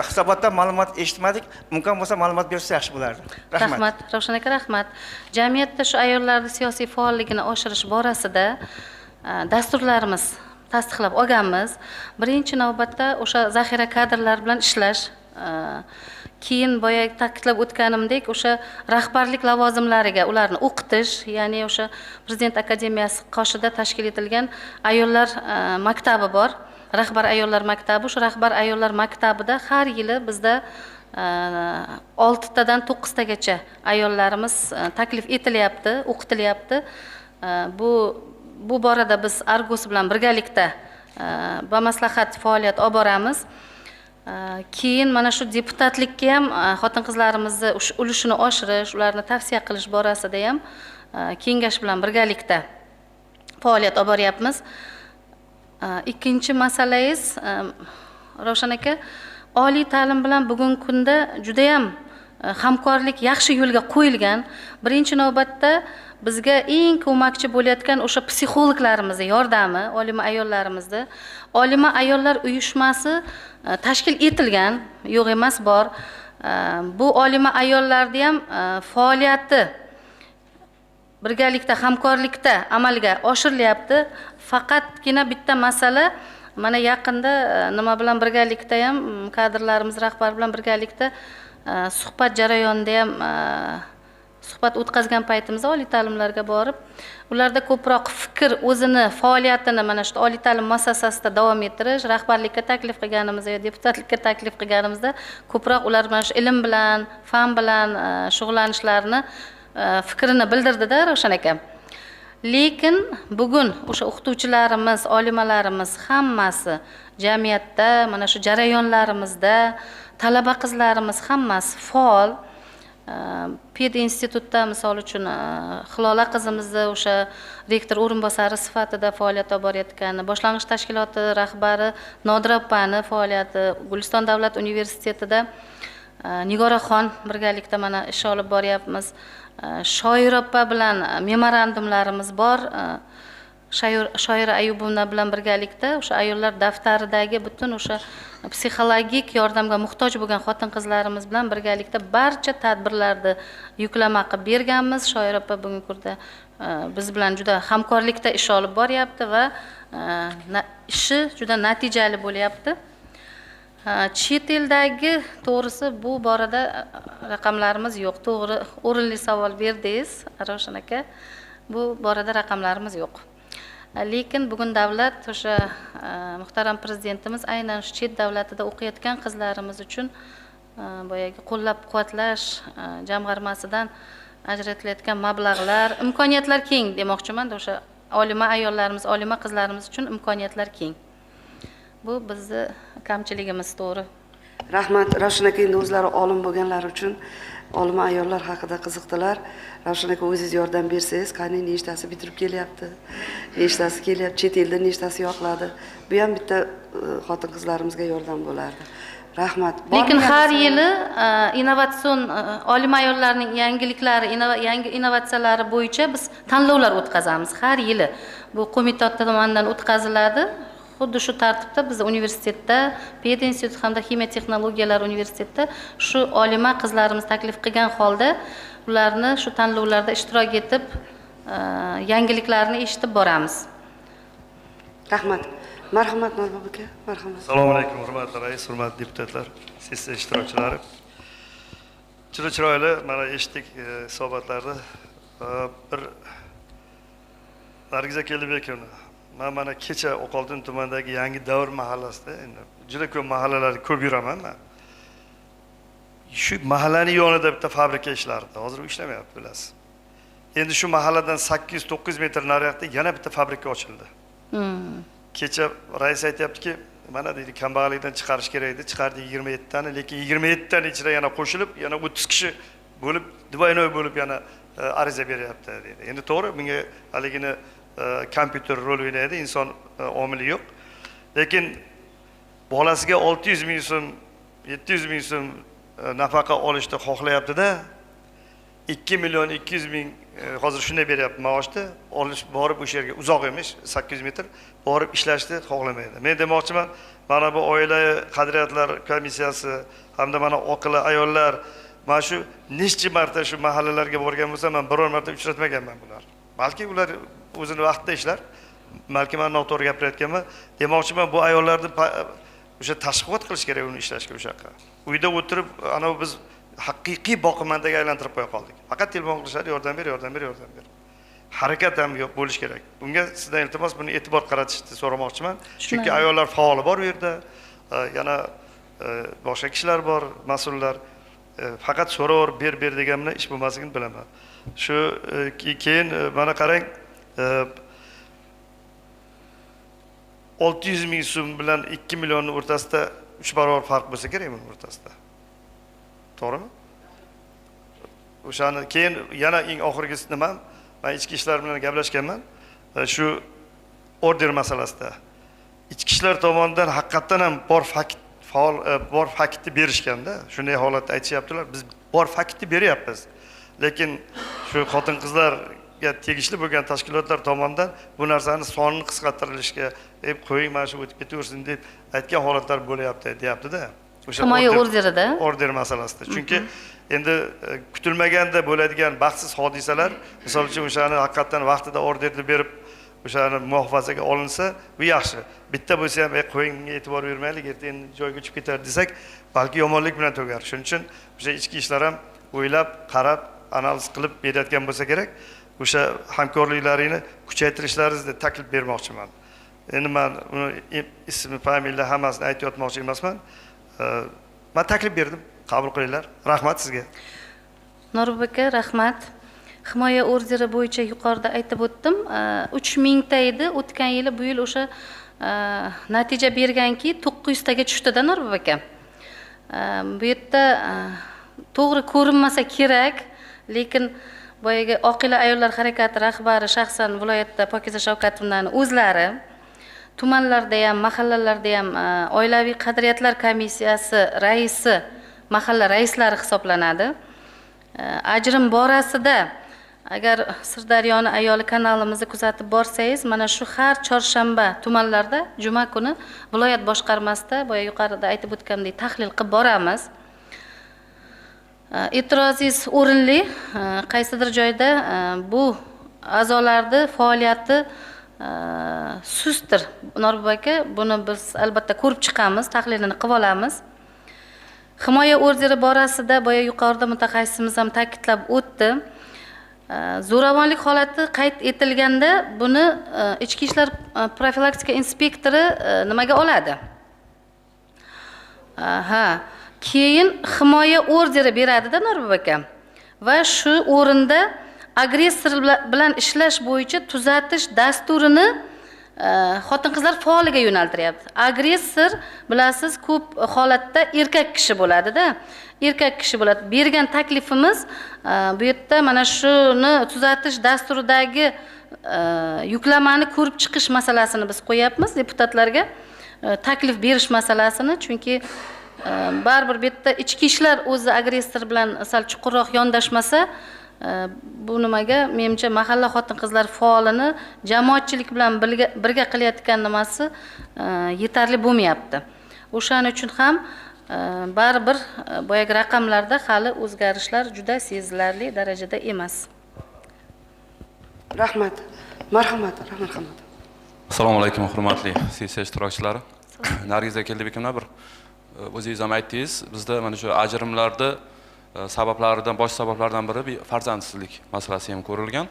hisobotda ma'lumot eshitmadik. Mumkin bo'lsa ma'lumot bersa yaxshi bo'lardi. Rahmat, Ravshan aka, rahmat. Jamiyatda shu ayollarning siyosiy faolligini oshirish borasida dasturlarimiz tasdiqlab olganmiz. Birinchi navbatda o'sha zaxira kadrlar bilan ishlash, keyin boya ta'kidlab o'tganimdek o'sha rahbarlik lavozimlariga ularni o'qitish, ya'ni o'sha Prezident akademiyasi qoshida tashkil etilgan ayollar maktabi bor. Rahbar ayollar maktabi. Shu rahbar ayollar maktabida har yili bizda 6 tadan 9 tagacha ayollarimiz taklif etilyapti, o'qitilyapti. Bu borada biz Argos bilan birgalikda bamaslahat faoliyat olib boramiz. Keyin mana shu deputatlikka ham xotin-qizlarimizni ulushini oshirish, ularni tavsiya qilish borasida ham kengash bilan birgalikda faoliyat olib boryapmiz. Ikkinchi masalangiz, Ravshan aka, oliy ta'lim bilan bugungi kunda juda ham hamkorlik yaxshi yo'lga qo'yilgan. Birinchi navbatda bizga eng ko'makchi bo'layotgan o'sha psixologlarimizning yordami, olima ayollarimizni. Olima ayollar uyushmasi tashkil etilgan, yo'q emas bor. Bu olima ayollarning ham faoliyati birgalikda, hamkorlikda amalga oshirilyapti. Faqatgina bitta masala, mana yaqinda nima bilan birgalikda ham kadrlarimiz rahbar bilan birgalikda suhbat jarayonida ham suhbat o'tkazgan paytimizda oliy ta'limlarga borib, ularda ko'proq fikr o'zini faoliyatini mana shu oliy ta'lim muassasasida davom ettirish, rahbarlikka taklif qilganimizda yo deputatlikka taklif qilganimizda ko'proq ular mana shu ilm bilan, fan bilan shug'ullanishlarini fikrini bildirdida Ravshan aka. Lekin bugun o'sha o'qituvchilarimiz, olimalarimiz hammasi jamiyatda, mana shu jarayonlarimizda talaba qizlarimiz hammasi faol. Ped institutda misol uchun Hilola qizimizni o'sha rektor o'rinbosari sifatida faoliyat olib borayotgani, boshlang'ich tashkiloti rahbari Nodira opani faoliyati, Guliston davlat universitetida Nigoraxon birgalikda mana ish olib boryapmiz. Shoira opa bilan memorandumlarimiz bor. Shoira Ayubovna bilan birgalikda o'sha ayollar daftaridagi butun o'sha psixologik yordamga muhtoj bo'lgan xotin-qizlarimiz bilan birgalikda barcha tadbirlarni yuklama qilib berganmiz. Shoira opa bugungi kunda biz bilan juda hamkorlikda ish olib boryapti va ishi juda natijali bo'lyapti. Chet eldagi to'g'risi bu borada raqamlarimiz yo'q. To'g'ri, o'rinli savol berdingiz, Ravshan aka. Bu borada raqamlarimiz yo'q. Lekin bugun davlat o'sha muhtaram prezidentimiz aynan shu chet davlatida o'qiyotgan qizlarimiz uchun boyagi qo'llab-quvvatlash jamg'armasidan ajratilayotgan mablag'lar, imkoniyatlar keng demoqchiman. O'sha olima ayollarimiz, olima qizlarimiz uchun imkoniyatlar keng. Bu bizni kamchiligimiz, to'g'ri. Rahmat. Ravshan aka endi o'zlari olim bo'lganlari uchun olima ayollar haqida qiziqdilar. Ravshan aka o'zingiz yordam bersangiz, qani nechtasi bitirib kelyapti, nechtasi kelyapti, chet elda nechtasi yoqladi. Bu ham bitta xotin-qizlarimizga yordam bo'lardi. Rahmat. Lekin har yili innovatsion olima ayollarning yangiliklari, yangi innovatsiyalari bo'yicha biz tanlovlar o'tkazamiz har yili. Bu qo'mita tomonidan o'tkaziladi. Xuddi shu tartibda biz universitetda, Ped institut hamda ximiya texnologiyalar universitetida shu olima qizlarimiz taklif qilgan holda ularni shu tanlovlarda ishtirok etib, yangiliklarni eshitib boramiz. Rahmat. Marhamat Norbek aka, marhamat. Assalomu alaykum, hurmatli rais, hurmatli deputatlar, sessiya ishtirokchilari. Juda chiroyli, mana eshitdik hisobotlarda. Bir Nargiza Kelibekova, mana kecha Oqoltin tumanidagi Yangi Davr mahallasida, endi juda ko'p mahallalarda ko'p yuraman men. Shu mahallaning yonida bitta fabrika ishlardi. Hozir u ishlamayapti, bilasiz. Endi shu mahalladan 800-900 metr nariyoqda yana bitta fabrika ochildi. Kecha rais aytayaptiki, mana deydi, kambag'allikdan chiqarish kerak edi, chiqardik 27 tani, lekin 27 tani ichida yana qo'shilib, yana 30 kishi bo'lib, двойной bo'lib yana ariza beryapti deydi. Endi to'g'ri, bunga haligini kompyuter rol o'ynaydi, inson omili yo'q. Lekin bolasiga 600 ming so'm, 700 ming so'm nafaqa olishni xohlayapti-da, 2 million 200 ming hozir shunday beryapti maoshni, olish borib o'sha yerga uzoq emish, 800 metr borib ishlashni xohlamaydi. Men demoqchiman, mana bu oila qadriyatlar komissiyasi hamda mana oqila ayollar mana shu nechchi marta shu mahallalarga borgan bo'lsa, men biror marta uchratmaganman bular. Balki ular o'zini vaqtida ishlar, balki men noto'g'ri gapirayotganman. Demoqchiman, bu ayollarni o'sha tashviqot qilish kerak uni ishlashga o'sha yoqqa. Uyda o'tirib, ana biz haqiqiy boqimandaga aylantirib qo'ya qoldik. Faqat telefon qilishadi, yordam ber, yordam ber, yordam ber. Harakat ham yo'q bo'lish kerak. Bunga sizdan iltimos buni e'tibor qaratishni so'ramoqchiman. Chunki ayollar faol bor u yerda, yana boshqa kishilar bor, mas'ullar. Faqat so'raver, ber degan bilan ish bo'lmasligini bilaman. Shu keyin mana qarang, 600 ming so'm bilan 2 millionning o'rtasida 3 barobar farq bo'lsa kerak buning o'rtasida. To'g'rimi? O'shani keyin yana eng oxirgisi nima? Men ichki ishlar bilan gaplashganman. Shu order masalasida. Ichki ishlar tomonidan haqiqatan ham bor faktni berishganda, shunday holatda aytishyaptilar. Biz bor faktni beryapmiz. Lekin shu xotin-qizlarga tegishli bo'lgan tashkilotlar tomonidan bu narsani sonini qisqartirilishga, qo'ying mana shu o'tib ketaversin deb aytgan holatlar bo'lyapti, deyapti-da. O'sha himoya orderida. Order masalasida. Chunki endi kutilmaganda bo'ladigan baxtsiz hodisalar, misol uchun o'shani haqiqatan vaqtida orderni berib, o'shani muhofazaga olinsa, bu yaxshi. Bitta bo'lsa ham, qo'ying, menga e'tibor bermaylik, erta endi joyga o'chib ketar desak, balki yomonlik bilan tugar. Shuning uchun o'sha ichki ishlar ham o'ylab, qarab, analiz qilib berayotgan bo'lsa kerak, o'sha hamkorliklaringni kuchaytirishlaringizni taklif bermoqchiman. Endi men uni ismi, familiya hammasini aytib o'tmoqchi emasman. Men taklif berdim, qabul qilinglar. Rahmat sizga. Norbek aka, rahmat. Himoya orderi bo'yicha yuqorida aytib o'tdim. 3000 ta edi, o'tgan yili bu yil o'sha natija berganki 900 taga tushdi-da Norbek aka. Bu yerda to'g'ri ko'rinmasa kerak, lekin boyagi Oqila ayollar harakati rahbari shaxsan viloyatda Pokiza Shavkatovnaning o'zlari tumanlarda ham, mahallalarda ham oilaviy qadriyatlar komissiyasi raisi, mahalla raislari hisoblanadi. Ajrim borasida agar Sirdaryoni ayoli kanalimizni kuzatib borsangiz, mana shu har chorshanba tumanlarda juma kuni viloyat boshqarmasida boya yuqorida aytib o'tgandek tahlil qilib boramiz. E'tirozingiz o'rinli. Qaysidir joyda bu a'zolarni faoliyati sustdir. Norbek aka, buni biz albatta ko'rib chiqamiz, tahlilini qilib olamiz. Himoya orderi borasida boya yuqorida mutaxassisimiz ham ta'kidlab o'tdi. Zo'ravonlik holati qayd etilganda buni ichki ishlar profilaktika inspektori nimaga oladi? Keyin himoya orderi beradi-da Norbek aka. Va shu o'rinda agressor bilan ishlash bo'yicha tuzatish dasturini xotin-qizlar faoliga yo'naltiryapti. Agressor bilasiz ko'p holatda erkak kishi bo'ladi-da. Erkak kishi bo'ladi. Bergan taklifimiz bu yerda mana shuni tuzatish dasturidagi yuklamani ko'rib chiqish masalasini biz qo'yapmiz deputatlarga. Taklif berish masalasini, chunki baribir bu yerda ichki ishlar o'zi agressor bilan sal chuqurroq yondashmasa, bu nimaga menimcha mahalla xotin-qizlar faolini jamoatchilik bilan birga qilayotgan nimasi yetarli bo'lmayapti. O'shaning uchun ham baribir boyagi raqamlarda hali o'zgarishlar juda sezilarli darajada emas. Rahmat. Marhamat, rahmat. Assalomu alaykum, hurmatli sessiya ishtirokchilari. Nargiza Keldibekova bir o'zingiz ham aytdingiz, bizda mana shu ajrimlarda sabablaridan, bosh sabablardan biri farzandsizlik masalasi ham ko'rilgan.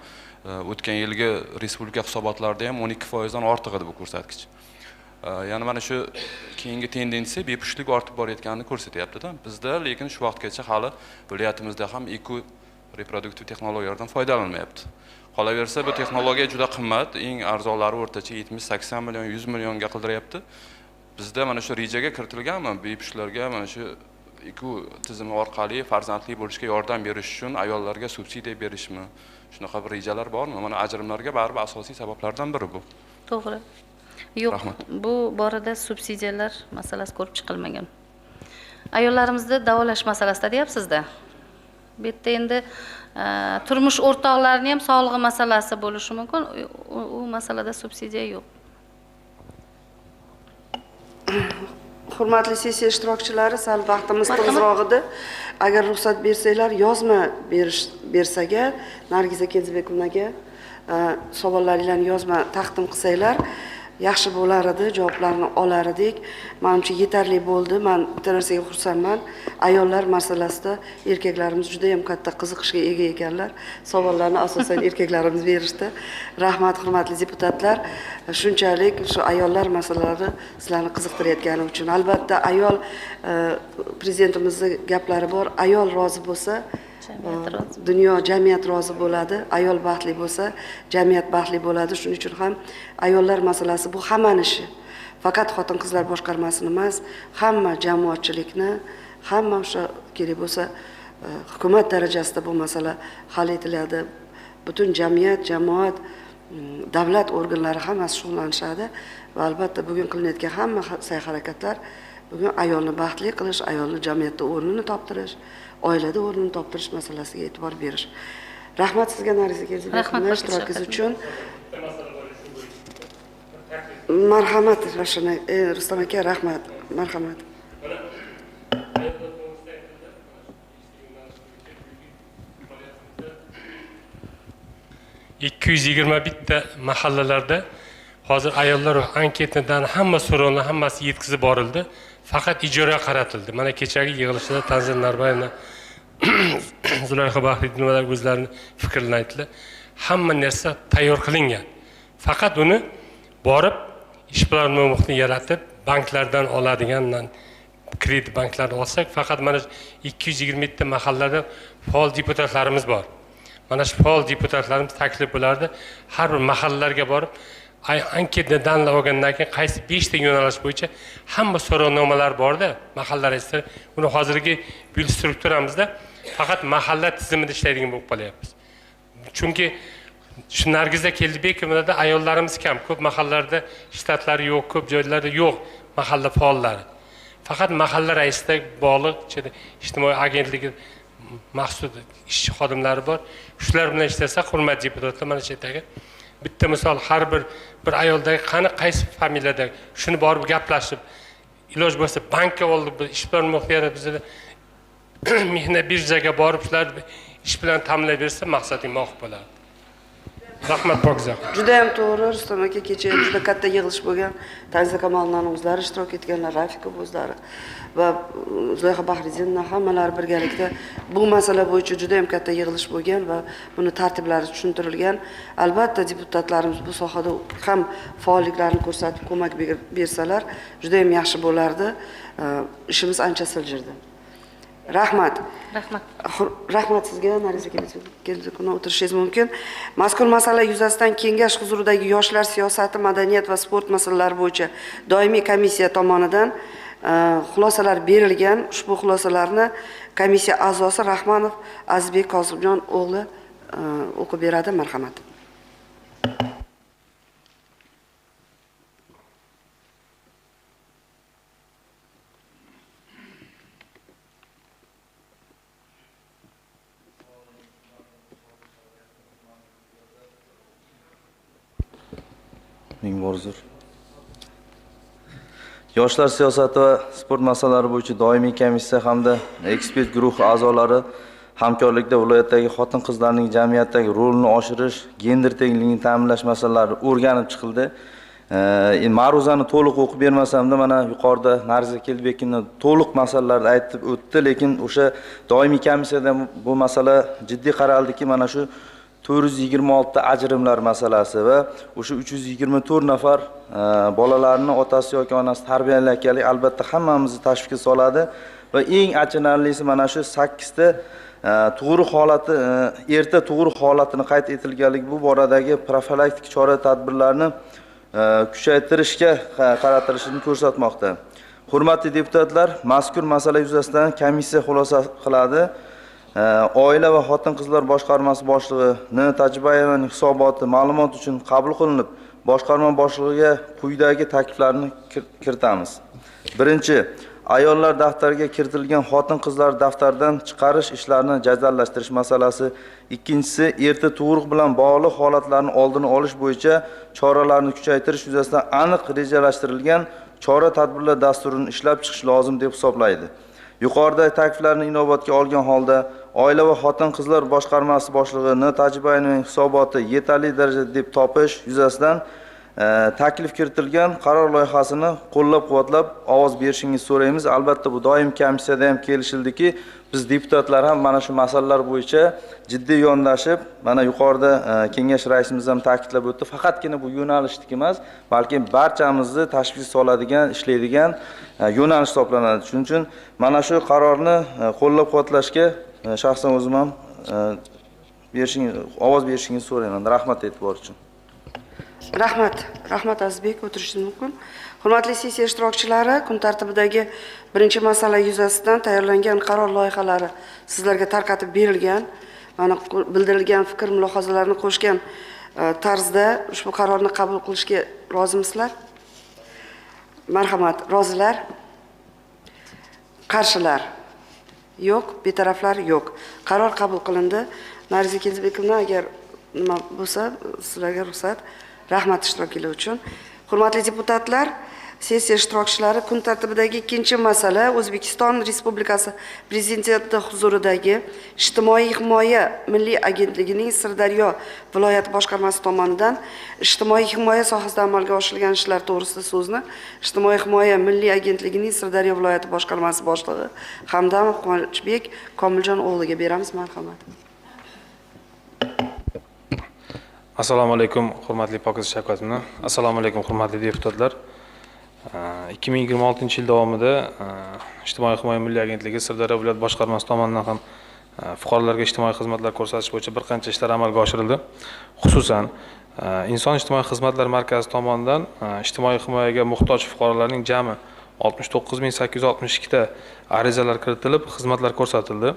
O'tgan yilgi respublika hisobotlarida ham 12% dan ortiq edi bu ko'rsatkich. Ya'ni mana shu keyingi tendensiya bepushtlik ortib borayotganini ko'rsatyapti-da. Bizda lekin shu vaqtgacha hali viloyatimizda ham eko reproduktiv texnologiyalardan foydalanilmayapti. Qolaversa bu texnologiya juda qimmat, eng arzonlari o'rtacha 70-80 million, 100 millionga qildiryapti. Bizda mana shu rejaga kiritilganmi bepushtlarga mana shu eko tizimi orqali farzandli bo'lishga yordam berish uchun ayollarga subsidiya berishmi? Shunaqa bir rejalar bormi? Mana ajrimlarga baribir asosiy sabablardan biri bu. To'g'ri. Yo'q, bu borada subsidiyalar masalasi ko'rib chiqilmagan. Ayollarimizni davolash masalasida deyapsiz-da. Bu yerda endi turmush o'rtoqlarining ham sog'lig'i masalasi bo'lishi mumkin. U masalada subsidiya yo'q. Hurmatli sessiya ishtirokchilari, sal vaqtimiz tezroq edi. Agar ruxsat bersanglar, yozma bersaga, Nargiza Keldibekovaga savollaringizni yozma taqdim qilsanglar, yaxshi bo'lar edi, javoblarni olar edik. Menimcha yetarli bo'ldi. Men bitta narsaga xursandman. Ayollar masalasida erkaklarimiz juda ham katta qiziqishga ega ekanlar. Savollarni asosan erkaklarimiz berishdi. Rahmat, hurmatli deputatlar. Shunchalik shu ayollar masalalari sizlarni qiziqtirayotgani uchun. Albatta ayol prezidentimizning gaplari bor. Ayol rozi bo'lsa, dunyo, jamiyat rozi bo'ladi. Ayol baxtli bo'lsa, jamiyat baxtli bo'ladi. Shuning uchun ham ayollar masalasi bu hammaning ishi. faqat xotin-qizlar boshqarmasini emas, hamma jamoatchilikni, hamma o'sha kerak bo'lsa hukumat darajasida bu masala hal etiladi. Butun jamiyat, jamoat, davlat organlari hammasi shug'ullanishadi va albatta bugun qilinayotgan hamma sa'y-harakatlar bugun ayolni baxtli qilish, ayolni jamiyatda o'rnini toptirish, oilada o'rnini toptirish masalasiga e'tibor berish. Rahmat sizga Nariza Keldibekovna ishtirokingiz uchun. Marhamat, Rashina, Rustam aka, rahmat. Marhamat. 221 ta mahallalarda hozir ayollar anketadan hamma so'rovlar hammasi yetkazib borildi. Faqat ijaraga qaratildi. Mana kechagi yig'ilishda Tanzil Narbayevna Zulayxa Bahriddinovalar o'zlarining fikrlarini aytdilar. Hamma narsa tayyor qilingan. Faqat uni borib ishbilarmon muhitni yaratib, banklardan oladigan kredit banklardan olsak, faqat mana 227 ta mahallada faol deputatlarimiz bor. Mana shu faol deputatlarimiz taklif bo'lardi. Har bir mahallalarga borib, anketadan olgandan keyin qaysi 5 ta yo'nalish bo'yicha hamma so'rovnomalar borda, mahalla raislari uni hozirgi buyuk strukturamizda faqat mahalla tizimida ishlaydigan bo'lib qolyapmiz. Chunki shu Nargiza Keldibekovada ayollarimiz kam, ko'p mahallalarda shtatlari yo'q, ko'p joylarda yo'q mahalla faollari. Faqat mahalla raisida bog'liq ijtimoiy agentligi maxsus ish xodimlari bor. Shular bilan ishlasa, hurmatli deputatlar, mana shu yerdagi bitta misol har bir ayoldagi qani qaysi familiyada shuni borib gaplashib, iloj bo'lsa bankka olib, ishbilarmon muxtiyar bizda mehnat birjaga borib shular ish bilan ta'minlay bersa maqsading muvofiq bo'ladi. Rahmat Pokiza. Juda ham to'g'ri, Rustam aka, kecha juda katta yig'ilish bo'lgan. Tanzila Kamolovaning o'zlari ishtirok etganlar, Rafiqov o'zlari va Zulayxa Bahriddinova hammalari birgalikda bu masala bo'yicha juda ham katta yig'ilish bo'lgan va buni tartiblari tushuntirilgan. Albatta deputatlarimiz bu sohada ham faolliklarini ko'rsatib ko'mak bersalar juda ham yaxshi bo'lardi. Ishimiz ancha siljirdi. Rahmat. Rahmat. Rahmat sizga, Nariza Keldibekovna, o'tirishingiz mumkin. Mazkur masala yuzasidan kengash huzuridagi yoshlar siyosati, madaniyat va sport masalalari bo'yicha doimiy komissiya tomonidan xulosalar berilgan. Ushbu xulosalarni komissiya a'zosi Rahmanov Azizbek Kozimjon o'g'li o'qib beradi. Marhamat. Ming bor uzr. Yoshlar siyosati va sport masalalari bo'yicha doimiy komissiya hamda ekspert guruh a'zolari hamkorlikda viloyatdagi xotin-qizlarning jamiyatdagi rolini oshirish, gender tengligini ta'minlash masalalari o'rganib chiqildi. Ma'ruzani to'liq o'qib bermasamda, mana yuqorida Nariza Keldibekovna to'liq masalalarni aytib o'tdi, lekin o'sha doimiy komissiyada bu masala jiddiy qaraldiki, mana shu 426 ta ajrimlar masalasi va o'sha 324 nafar bolalarni otasi yoki onasi tarbiyalayotganlik albatta hammamizni tashvishga soladi va eng achinarlisi mana shu 8 ta tug'ruq holati, erta tug'ruq holatini qayd etilganligi bu boradagi profilaktik chora-tadbirlarni kuchaytirishga qaratilishini ko'rsatmoqda. Hurmatli deputatlar, mazkur masala yuzasidan komissiya xulosa qiladi. Oila va xotin-qizlar boshqarmasi boshlig'i N. Tajibayevaning hisoboti ma'lumot uchun qabul qilinib, boshqarma boshlig'iga quyidagi takliflarni kiritamiz. Birinchi, ayollar daftariga kiritilgan xotin-qizlar daftaridan chiqarish ishlarini jadallashtirish masalasi. Ikkinchisi, erta tug'ruq bilan bog'liq holatlarni oldini olish bo'yicha choralarni kuchaytirish yuzasidan aniq rejalashtirilgan chora-tadbirlar dasturini ishlab chiqish lozim deb hisoblaydi. Yuqoridagi takliflarni inobatga olgan holda Oila va xotin-qizlar boshqarmasi boshlig'i N. Tajibayevaning hisoboti yetarli darajada deb topish yuzasidan taklif kiritilgan qaror loyihasini qo'llab-quvvatlab ovoz berishingizni so'raymiz. Albatta bu doim komissiyada ham kelishildiki, biz deputatlar ham mana shu masalalar bo'yicha jiddiy yondashib, mana yuqorida kengash raisimiz ham ta'kidlab o'tdi, faqatgina bu yo'nalishdek emas, balki barchamizni tashvishga soladigan, ishlaydigan yo'nalish hisoblanadi. Shuning uchun mana shu qarorni qo'llab-quvvatlashga shaxsan o'zim ham ovoz berishingizni so'rayman. Rahmat e'tibor uchun. Rahmat Azizbek, o'tirishingiz mumkin. Hurmatli sessiya ishtirokchilari, kun tartibidagi birinchi masala yuzasidan tayyorlangan qaror loyihalari sizlarga tarqatib berilgan. Mana bildirilgan fikr mulohazalarni qo'shgan tarzda ushbu qarorni qabul qilishga rozimisizlar? Marhamat, rozilar? Qarshilar? Yo'q, betaraflar yo'q. Qaror qabul qilindi. Nariza Keldibekovna, agar nima bo'lsa, sizlarga ruxsat. Rahmat ishtirokinglar uchun. Hurmatli deputatlar, sessiya ishtirokchilari, kun tartibidagi ikkinchi masala O'zbekiston Respublikasi Prezidenti huzuridagi Ijtimoiy himoya milliy agentligining Sirdaryo viloyati boshqarmasi tomonidan ijtimoiy himoya sohasida amalga oshirilgan ishlar to'g'risida so'zni Ijtimoiy himoya milliy agentligining Sirdaryo viloyati boshqarmasi boshlig'i Hamdamov Quvonchbek Komiljon o'g'liga beramiz. Marhamat. Assalomu alaykum, hurmatli Pokiza Shavkatovna. Assalomu alaykum, hurmatli deputatlar. 2026 yil davomida Ijtimoiy himoya milliy agentligi Sirdaryo viloyat boshqarmasi tomonidan ham fuqarolarga ijtimoiy xizmatlar ko'rsatish bo'yicha bir qancha ishlar amalga oshirildi. Xususan, Inson ijtimoiy xizmatlar markazi tomonidan ijtimoiy himoyaga muhtoj fuqarolarning jami 69862 ta arizalar kiritilib, xizmatlar ko'rsatildi.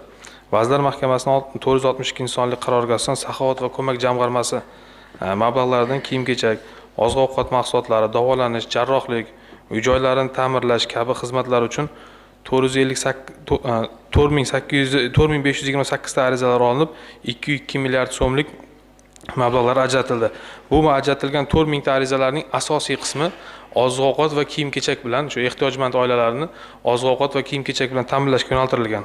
Vazirlar Mahkamasining 462 sonli qaroriga asosan Saxovat va ko'mak jamg'armasi mablag'laridan kiyim-kechak, oziq-ovqat mahsulotlari, davolanish, jarrohlik, uy-joylarni ta'mirlash kabi xizmatlar uchun 4528 ta arizalar olinib, 2,2 milliard so'mlik mablag'lar ajratildi. Bu ajratilgan 4000 ta arizalarning asosiy qismi oziq-ovqat va kiyim-kechak bilan, shu ehtiyojmand oilalarni oziq-ovqat va kiyim-kechak bilan ta'minlashga yo'naltirilgan.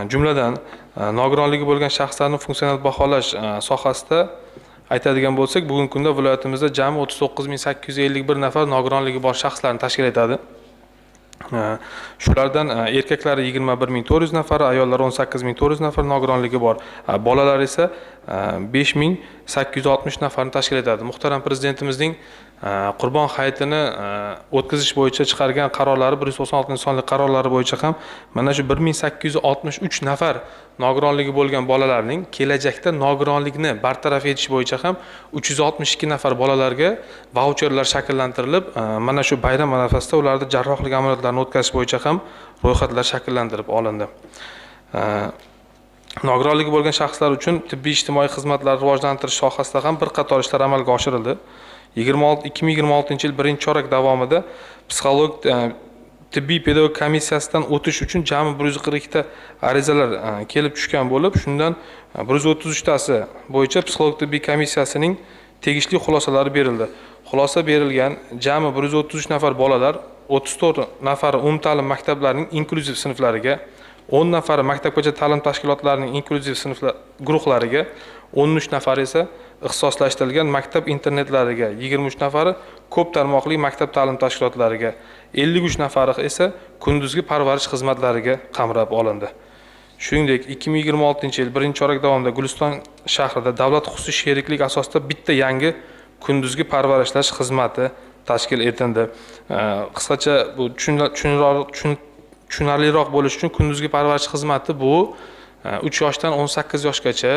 Jumladan, nogironligi bo'lgan shaxslarni funksional baholash sohasida aytadigan bo'lsak, bugungi kunda viloyatimizda jami 39851 nafar nogironligi bor shaxslarni tashkil etadi. Shulardan erkaklar 21400 nafar, ayollar 18400 nafar nogironligi bor. Bolalar esa 5860 nafarni tashkil etadi. Muhtaram Prezidentimizning Qurbon hayitini o'tkazish bo'yicha chiqargan qarorlari 196 sonli qarorlari bo'yicha ham mana shu 1863 nafar nogironligi bo'lgan bolalarning kelajakda nogironlikni bartaraf etish bo'yicha ham 362 nafar bolalarga vaucherlar shakllantirilib, mana shu bayram arafasida ularni jarrohlik amaliyotlarini o'tkazish bo'yicha ham ro'yxatlar shakllantirib olindi. Nogironligi bo'lgan shaxslar uchun tibbiy ijtimoiy xizmatlarni rivojlantirish sohasida ham bir qator ishlar amalga oshirildi. 2026 yil birinchi chorak davomida psixolog tibbiy pedagog komissiyasidan o'tish uchun jami 142 ta arizalar kelib tushgan bo'lib, shundan 133 tasi bo'yicha psixolog tibbiy komissiyasining tegishli xulosalari berildi. Xulosa berilgan jami 133 nafar bolalar, 34 nafari umumta'lim maktablarining inklyuziv sinflariga, 10 nafari maktabgacha ta'lim tashkilotlarining inklyuziv sinflar guruhlariga, 13 nafar esa ixtisoslashtirilgan maktab internetlariga, 23 nafari ko'p tarmoqli maktab ta'lim tashkilotlariga, 53 nafari esa kunduzgi parvarish xizmatlariga qamrab olindi. Shuningdek, 2026 yil birinchi chorak davomida Guliston shahrida davlat xususiy sheriklik asosida bitta yangi kunduzgi parvarishlash xizmati tashkil etildi. Qisqacha bu tushunarliroq bo'lish uchun kunduzgi parvarish xizmati bu 3 yoshdan 18 yoshgacha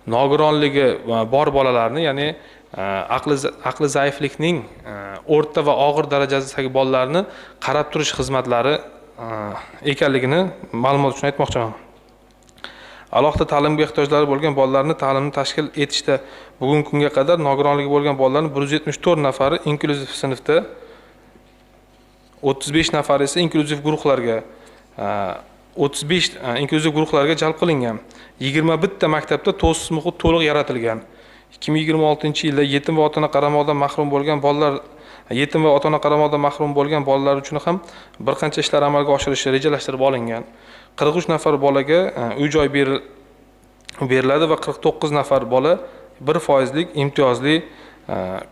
nogironligi bor bolalarni, ya'ni aqli zaiflikning o'rta va og'ir darajasidagi bolalarni qarab turish xizmatlari ekanligini ma'lumot uchun aytmoqchiman. Alohida ta'limga ehtiyojlari bo'lgan bolalarni ta'limni tashkil etishda bugungi kunga qadar nogironligi bo'lgan bolalarning 174 nafari inklyuziv sinfda, 35 nafari esa inklyuziv guruhlarga 35 inklyuziv guruhlarga jalb qilingan. 21 ta maktabda to'siq muhit to'liq yaratilgan. 2026-yilda yetim va ota-ona qaramog'idan mahrum bo'lgan bolalar uchun ham bir qancha ishlar amalga oshirish rejalashtirib olingan. 43 nafar bolaga uy-joy beriladi va 49 nafar bola 1% imtiyozli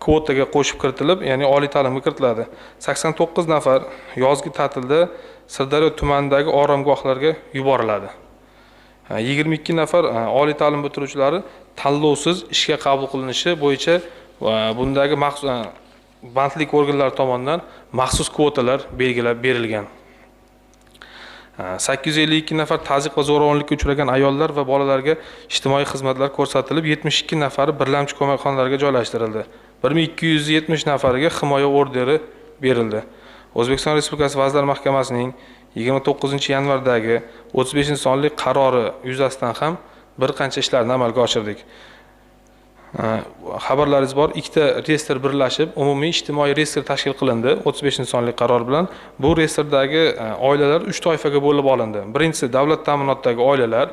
kvotaga qo'shib kiritilib, ya'ni oliy ta'limga kiritiladi. 89 nafar yozgi ta'tilda Sirdaryo tumanidagi oromgohlarga yuboriladi. 22 nafar oliy ta'lim bitiruvchilari tanlovsiz ishga qabul qilinishi bo'yicha bundagi bandlik organlari tomonidan maxsus kvotalar belgilab berilgan. 852 nafar tazyiq va zo'ravonlikka uchragan ayollar va bolalarga ijtimoiy xizmatlar ko'rsatilib, 72 nafari birlamchi ko'makxonalarga joylashtirildi. 1270 nafariga himoya orderi berildi. O'zbekiston Respublikasi Vazirlar Mahkamasining 29-yanvardagi 35-sonli qarori yuzasidan ham bir qancha ishlarni amalga oshirdik. Xabarlaringiz bor, ikkita reyestr birlashib, umumiy ijtimoiy reyestr tashkil qilindi 35-sonli qaror bilan. Bu reyestrdagi oilalar 3 toifaga bo'lib olindi. Birinchisi davlat ta'minotidagi oilalar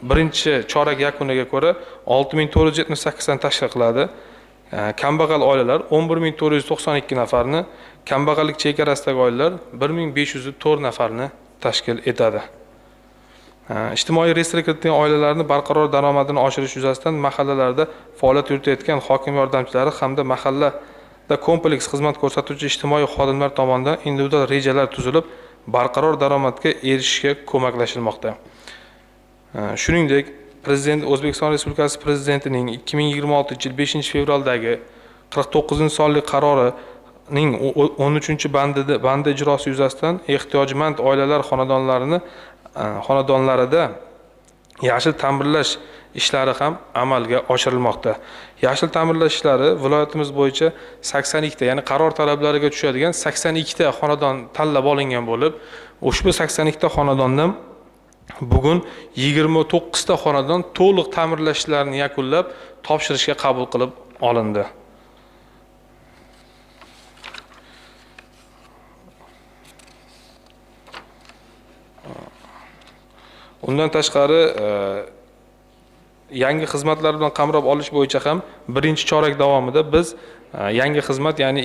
birinchi chorak yakuniga ko'ra 6478 dan tashkil qiladi. Kambag'al oilalar 11492 nafarni, kambag'allik chegarasidagi oilalar 1504 nafarni tashkil etadi. Ijtimoiy reyestrga kiritilgan oilalarni barqaror daromadini oshirish yuzasidan mahallalarda faoliyat yuritayotgan hokim yordamchilari hamda mahallada kompleks xizmat ko'rsatuvchi ijtimoiy xodimlar tomonidan individual rejalar tuzilib, barqaror daromadga erishishga ko'maklashilmoqda. Shuningdek, Prezident O'zbekiston Respublikasi Prezidentining 2026-yil 5-fevraldagi 49-sonli qarorining 13-bandi ijrosi yuzasidan ehtiyojmand oilalar xonadonlarida yashil ta'mirlash ishlari ham amalga oshirilmoqda. Yashil ta'mirlash ishlari viloyatimiz bo'yicha 82 ta, ya'ni qaror talablariga tushadigan 82 ta xonadon tanlab olingan bo'lib, ushbu 82 ta xonadondan bugun 29 ta xonadon to'liq ta'mirlash ishlarini yakunlab, topshirishga qabul qilib olindi. Undan tashqari yangi xizmatlar bilan qamrab olish bo'yicha ham birinchi chorak davomida biz yangi xizmat, ya'ni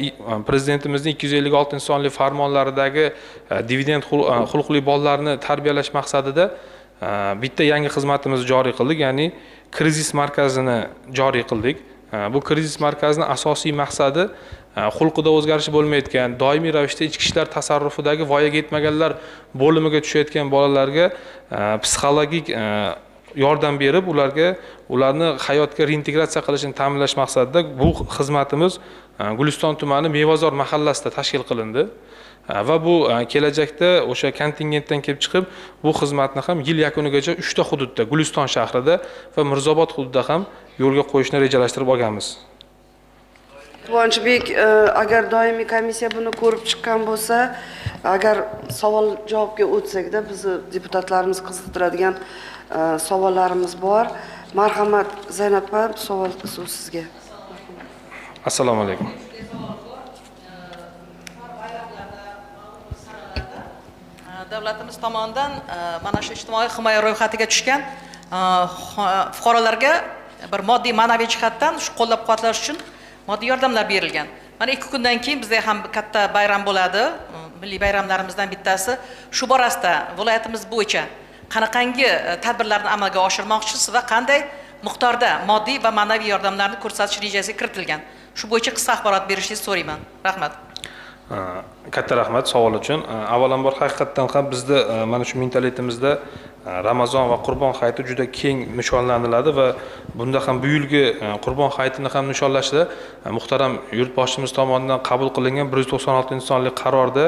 Prezidentimizning 256-sonli farmonlaridagi dividend xulqli bolalarni tarbiyalash maqsadida bitta yangi xizmatimizni joriy qildik, ya'ni krizis markazini joriy qildik. Bu krizis markazining asosiy maqsadi xulqida o'zgarish bo'lmayotgan, doimiy ravishda ichki ishlar tasarrufidagi voyaga yetmaganlar bo'limiga tushayotgan bolalarga psixologik yordam berib, ularni hayotga reintegratsiya qilishini ta'minlash maqsadida bu xizmatimiz Guliston tumani Mevazor mahallasida tashkil qilindi. Va bu kelajakda o'sha kontingentdan kelib chiqib, bu xizmatni ham yil yakunigacha 3 ta hududda, Guliston shahrida va Mirzobod hududida ham yo'lga qo'yishni rejalashtirib olganmiz. Quvonchbek, agar doimiy komissiya buni ko'rib chiqqan bo'lsa, agar savol javobga o'tsak-da, bizni deputatlarimiz qiziqtiradigan savollarimiz bor. Marhamat, Zaynab opa, savol so'z sizga. Assalomu alaykum. Davlatimiz tomonidan mana shu ijtimoiy himoya ro'yxatiga tushgan fuqarolarga bir moddiy ma'naviy jihatdan shu qo'llab-quvvatlash uchun moddiy yordamlar berilgan. Mana 2 kundan keyin bizda ham katta bayram bo'ladi. Milliy bayramlarimizdan bittasi. Shu borasida viloyatimiz bo'yicha qanaqangi tadbirlarni amalga oshirmoqchisiz va qanday miqdorda moddiy va ma'naviy yordamlarni ko'rsatish rejasiga kiritilgan? Shu bo'yicha qisqa axborot berishingizni so'rayman. Rahmat. Katta rahmat savol uchun. Avvalambor haqiqatdan ham bizda mana shu mentalitimizda Ramazon va Qurbon hayiti juda keng nishonlaniladi va bunda ham bu yilgi Qurbon hayitini ham nishonlashda muhtaram yurtboshimiz tomonidan qabul qilingan 196-sonli qarorda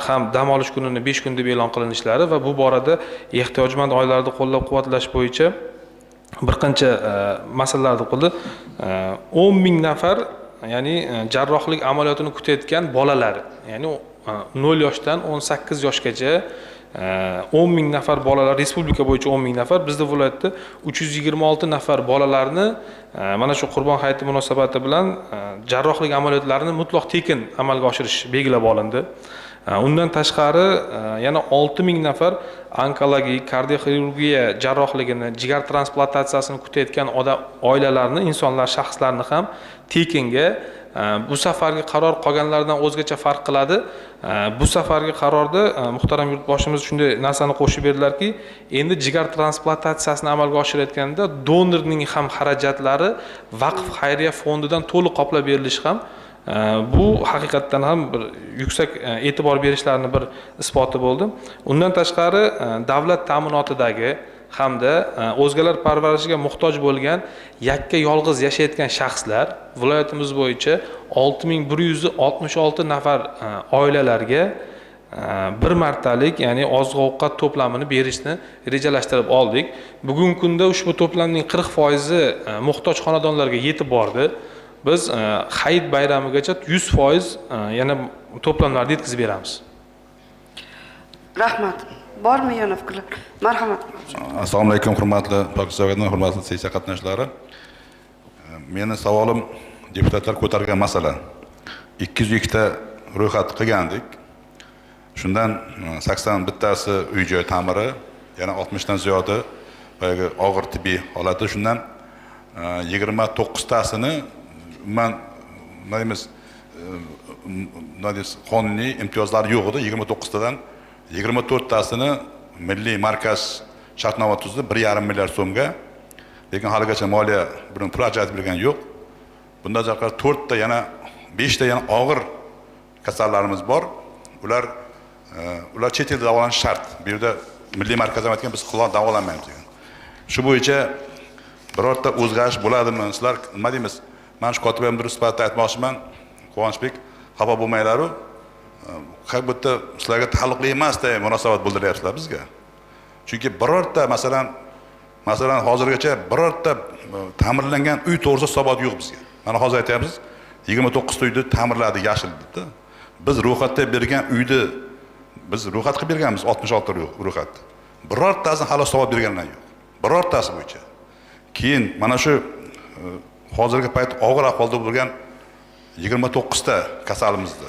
ham dam olish kunini 5 kun deb e'lon qilinishlari va bu borada ehtiyojmand oilalarni qo'llab-quvvatlash bo'yicha bir qancha masalalarni qo'lda 10 ming nafar, ya'ni jarrohlik amaliyotini kutayotgan bolalar, ya'ni 0 yoshdan 18 yoshgacha 10 ming nafar bolalar, respublika bo'yicha 10 ming nafar, bizda viloyatda 326 nafar bolalarni mana shu Qurbon hayiti munosabati bilan jarrohlik amaliyotlarini mutlaq tekin amalga oshirish belgilab olindi. Undan tashqari yana 6 ming nafar onkologik, kardioxirurgiya jarrohligini, jigar transplantatsiyasini kutayotgan oilalarni, insonlar, shaxslarni ham tekinga, bu safargi qaror qolganlardan o'zgacha farq qiladi. Bu safargi qarorda muhtaram yurtboshimiz shunday narsani qo'shib berdilarki, endi jigar transplantatsiyasini amalga oshirayotganda donorning ham xarajatlari vaqf xayriya fondidan to'liq qoplab berilishi ham bu haqiqatdan ham bir yuksak e'tibor berishlarini bir isboti bo'ldi. Undan tashqari davlat ta'minotidagi hamda o'zgalar parvarishiga muhtoj bo'lgan yakka yolg'iz yashayotgan shaxslar viloyatimiz bo'yicha 6166 nafar oilalarga bir martalik, ya'ni oziq-ovqat to'plamini berishni rejalashtirib oldik. Bugungi kunda ushbu to'plamning 40% muhtoj xonadonlarga yetib bordi. biz Hayit bayramigacha 100% yana to'plamlarni yetkazib beramiz. Rahmat. Bormi yana fikrlar? Marhamat. Assalomu alaykum hurmatli Pokiston, hurmatli sessiya qatnashchilari. Meni savolim deputatlar ko'targan masala. 202 ta ro'yxat qilgandik. Shundan 81 tasi uy-joy ta'miri, yana 60 dan ziyodi boyagi og'ir tibbiy holati, shundan 29 tasini nima deymiz qonuniy imtiyozlari yo'q edi. 29 tadan 24 tasini milliy markaz shartnoma tuzdi 1,5 milliard so'mga. Lekin haligacha moliya buni pul ajratib bergan yo'q. Bundan tashqari 4 ta yana 5 ta yana og'ir kasallarimiz bor. Ular chet elda davolanish shart. Bu yerda milliy markaz aytgan biz davolanmaymiz degan. Shu bo'yicha birorta o'zgarish bo'ladimi? Sizlar nima deymiz? Men shu kotib hamdir sifatida aytmoqchiman. Quvonchbek, xafa bo'lmaylaru. Har bitta sizlarga taalluqli emasday munosabat bildiryapsizlar bizga. Chunki birorta masalan hozirgacha birorta ta'mirlangan uy to'g'risida hisobot yo'q bizga. Mana hozir aytyapsiz, 29 ta uyni ta'mirladi, yashil debdi. Biz ro'yxatda bergan uyni biz ro'yxat qilib berganmiz 66 ro'yxat. Birortasini hali hisobot berganlar yo'q. Birortasi bo'yicha. Keyin mana shu hozirgi payt og'ir ahvolda bo'lgan 29 ta kasalimizdi.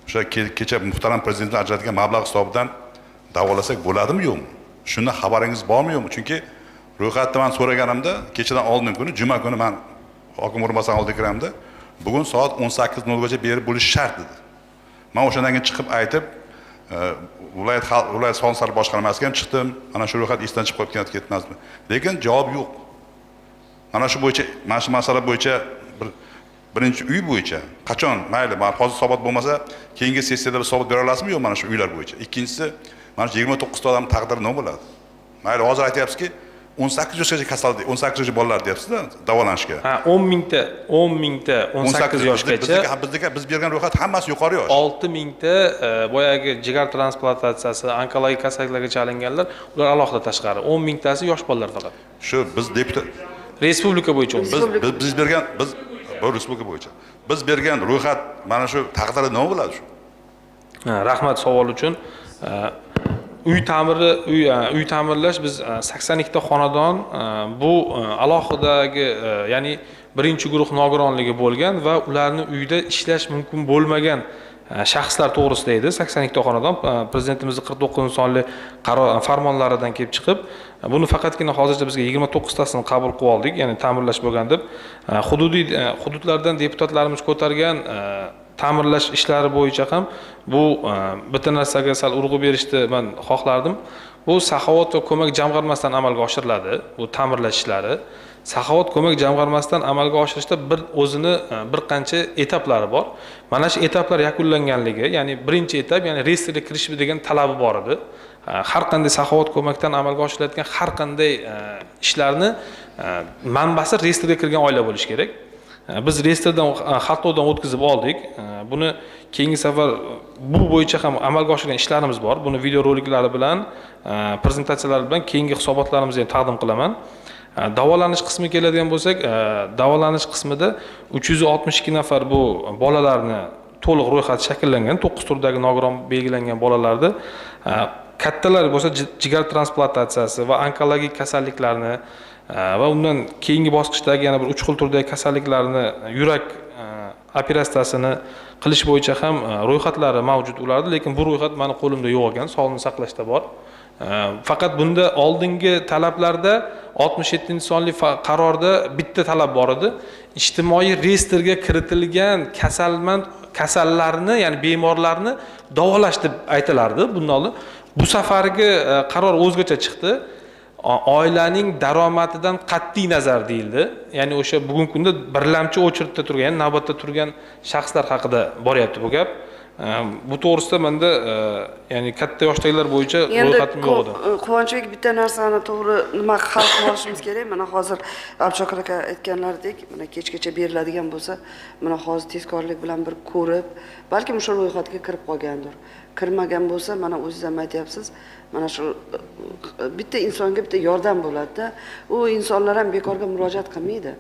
O'sha kecha muhtaram prezidentlar ajratgan mablag' hisobidan davolasak bo'ladimi yo'qmi? Shundan xabaringiz bormi yo'qmi? Chunki ro'yxatni men so'raganimda kechadan oldin kuni, juma kuni men hokim o'rinbosari oldiga kiramda, bugun soat 18:00 gacha berib bo'lish shart dedi. Men o'shandan keyin chiqib aytib, viloyat sog'liqni saqlash boshqarmasiga ham chiqdim. Mana shu ro'yxat esdan chiqib ketmasmi? Lekin javob yo'q. Mana shu bo'yicha, mana shu masala bo'yicha birinchi uy bo'yicha qachon mayli, men hozir hisobot bo'lmasa, keyingi sessiyada hisobot bera olasizmi yo'q mana shu uylar bo'yicha? Ikkinchisi, mana shu 29 ta odam taqdiri nima bo'ladi? Mayli, hozir aytyapsizki, 18 yoshgacha kasal, 18 yoshli bolalar deyapsiz-da, davolanishga. Ha, 10 mingta 18 yoshgacha. Biz bergan ro'yxat hammasi yuqori yosh. 6 mingta boyagi jigar transplantatsiyasi, onkologik kasalliklarga chalinganlar, ular alohida tashqari. 10 mingtasi yosh bolalar faqat. Shu biz deputat Respublika bo'yicha biz bergan bu respublika bo'yicha. Biz bergan ro'yxat mana shu taqdiri nima bo'ladi shu? Rahmat savol uchun. Uy ta'mirlash biz 82 ta xonadon bu alohidagi, ya'ni birinchi guruh nogironligi bo'lgan va ularni uyda ishlash mumkin bo'lmagan shaxslar to'g'risida edi. 82 ta xonadon prezidentimizning 49 sonli farmonlaridan kelib chiqib, buni faqatgina hozircha bizga 29 tasini qabul qilib oldik, ya'ni ta'mirlash bo'lgan deb. Hududlardan deputatlarimiz ko'targan ta'mirlash ishlari bo'yicha ham bu bitta narsaga sal urg'u berishni men xohlardim. Bu Saxovat va ko'mak jamg'armasidan amalga oshiriladi, bu ta'mirlash ishlari. Saxovat ko'mak jamg'armasidan amalga oshirishda bir qancha etaplari bor. Mana shu etaplar yakunlanganligi, ya'ni birinchi etap, ya'ni reyestrga kirish degan talabi bor edi. Har qanday Saxovat ko'makdan amalga oshirilayotgan har qanday ishlarni manbasi reyestrga kirgan oila bo'lishi kerak. Biz reyestrdan xatlovdan o'tkazib oldik. Buni keyingi safar bu bo'yicha ham amalga oshirgan ishlarimiz bor. Buni video roliklari bilan, prezentatsiyalar bilan keyingi hisobotlarimizda ham taqdim qilaman. Davolanish qismi keladigan bo'lsak, davolanish qismida 362 nafar bu bolalarni to'liq ro'yxat shakllangan, 9 turdagi nogiron belgilangan bolalarni, kattalar bo'lsa jigar transplantatsiyasi va onkologik kasalliklarni va undan keyingi bosqichdagi yana bir 3 xil turdagi kasalliklarni, yurak operatsiyasini qilish bo'yicha ham ro'yxatlari mavjud ulardi, lekin bu ro'yxat meni qo'limda yo'q ekan, sog'liqni saqlashda bor. Faqat bunda oldingi talablarda 67-sonli qarorda bitta talab bor edi. Ijtimoiy reyestrga kiritilgan kasallarni, ya'ni bemorlarni davolash deb aytilardi bundan oldin. Bu safargi qaror o'zgacha chiqdi. Oilaning daromadidan qat'iy nazar deyildi. Ya'ni o'sha bugungi kunda birlamchi o'chirtda turgan, ya'ni navbatda turgan shaxslar haqida boryapti bu gap. Bu to'g'risida menda ya'ni katta yoshdagilar bo'yicha ro'yxatim yo'q edi. Quvonchbek, bitta narsani to'g'ri nima hal qilib olishimiz kerak. Mana hozir Abshokir aka aytganlaridek, mana kechgacha beriladigan bo'lsa, mana hozir tezkorlik bilan bir ko'rib, balki o'sha ro'yxatga kirib qolgandir. Kirmagan bo'lsa, mana o'zingiz ham aytyapsiz, mana shu bitta insonga bitta yordam bo'ladi-da. U insonlar ham bekorga murojaat qilmaydi.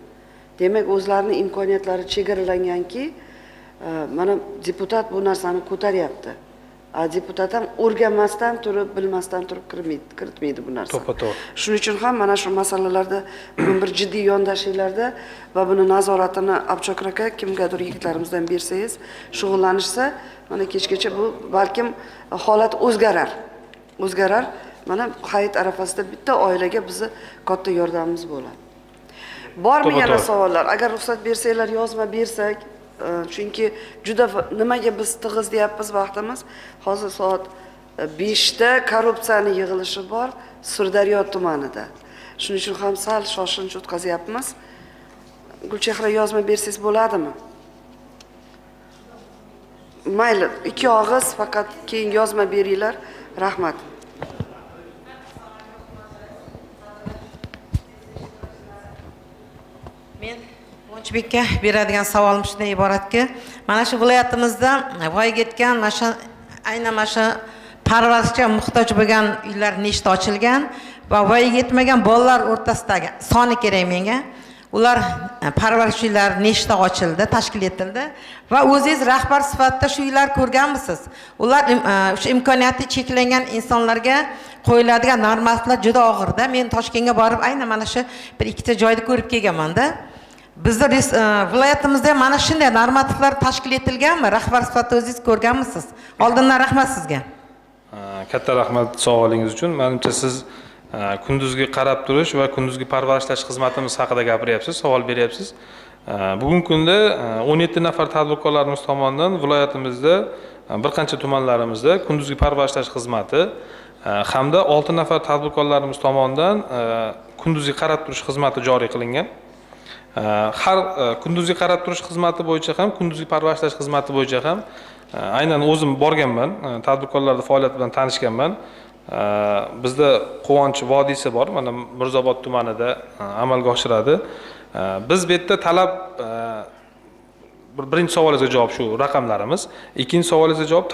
Demak, o'zlarining imkoniyatlari chegaralanganki, mana deputat bu narsani ko'taryapti. Deputat ham o'rganmasdan turib, bilmasdan turib kiritmaydi bu narsani. To'ppa-to'g'ri. Shuning uchun ham mana shu masalalarda bugun bir jiddiy yondashinglarda va buni nazoratini Abchokir aka kimgadir yigitlarimizdan bersangiz, shug'ullanishsa, mana kechgacha bu balkim holat o'zgarar. Mana hayit arafasida bitta oilaga bizni katta yordamimiz bo'ladi. Bormi yana savollar? Agar ruxsat bersanglar, yozma bersak, chunki juda nimaga biz tig'iz deyapmiz vaqtimiz. Hozir soat 5 da korrupsiyani yig'ilishi bor Sirdaryo tumanida. Shuning uchun ham sal shoshilinch o'tkazyapmiz. Gulchehra yozma bersangiz bo'ladimi? Mayli, 2 og'iz faqat keyin yozma beringlar. Rahmat. Men Quvonchbekka beradigan savolim shunday iboratki, mana shu viloyatimizda voyaga yetgan aynan mana shu parvarishga muhtoj bo'lgan uylar nechta ochilgan va voyaga yetmagan bolalar o'rtasidagi soni kerak menga. Ular parvarish uylari nechta ochildi, tashkil etildi va o'zingiz rahbar sifatida shu uylar ko'rganmisiz? Ular o'sha imkoniyati cheklangan insonlarga qo'yiladigan normativlar juda og'irda. Men Toshkentga borib aynan mana shu bir ikkita joyda ko'rib kelganman-da. Bizda viloyatimizda mana shunday normativlar tashkil etilganmi? Rahbar sifatida o'zingiz ko'rganmisiz? Oldindan rahmat sizga. Katta rahmat savolingiz uchun. Menimcha siz kunduzgi qarab turish va kunduzgi parvarishlash xizmatimiz haqida gapiryapsiz, savol beryapsiz. Bugungi kunda 17 nafar tadbirkorlarimiz tomonidan viloyatimizda bir qancha tumanlarimizda kunduzgi parvarishlash xizmati hamda 6 nafar tadbirkorlarimiz tomonidan kunduzgi qarab turish xizmati joriy qilingan. Har kunduzgi qarab turish xizmati bo'yicha ham, kunduzgi parvarishlash xizmati bo'yicha ham aynan o'zim borganman, tadbirkorlarning faoliyati bilan tanishganman. Bizda Quvonch vodiysi bor, mana Mirzobod tumanida amalga oshiradi. Biz bu yerda talab birinchi savolingizga javob shu raqamlarimiz. Ikkinchi savolingizga javob,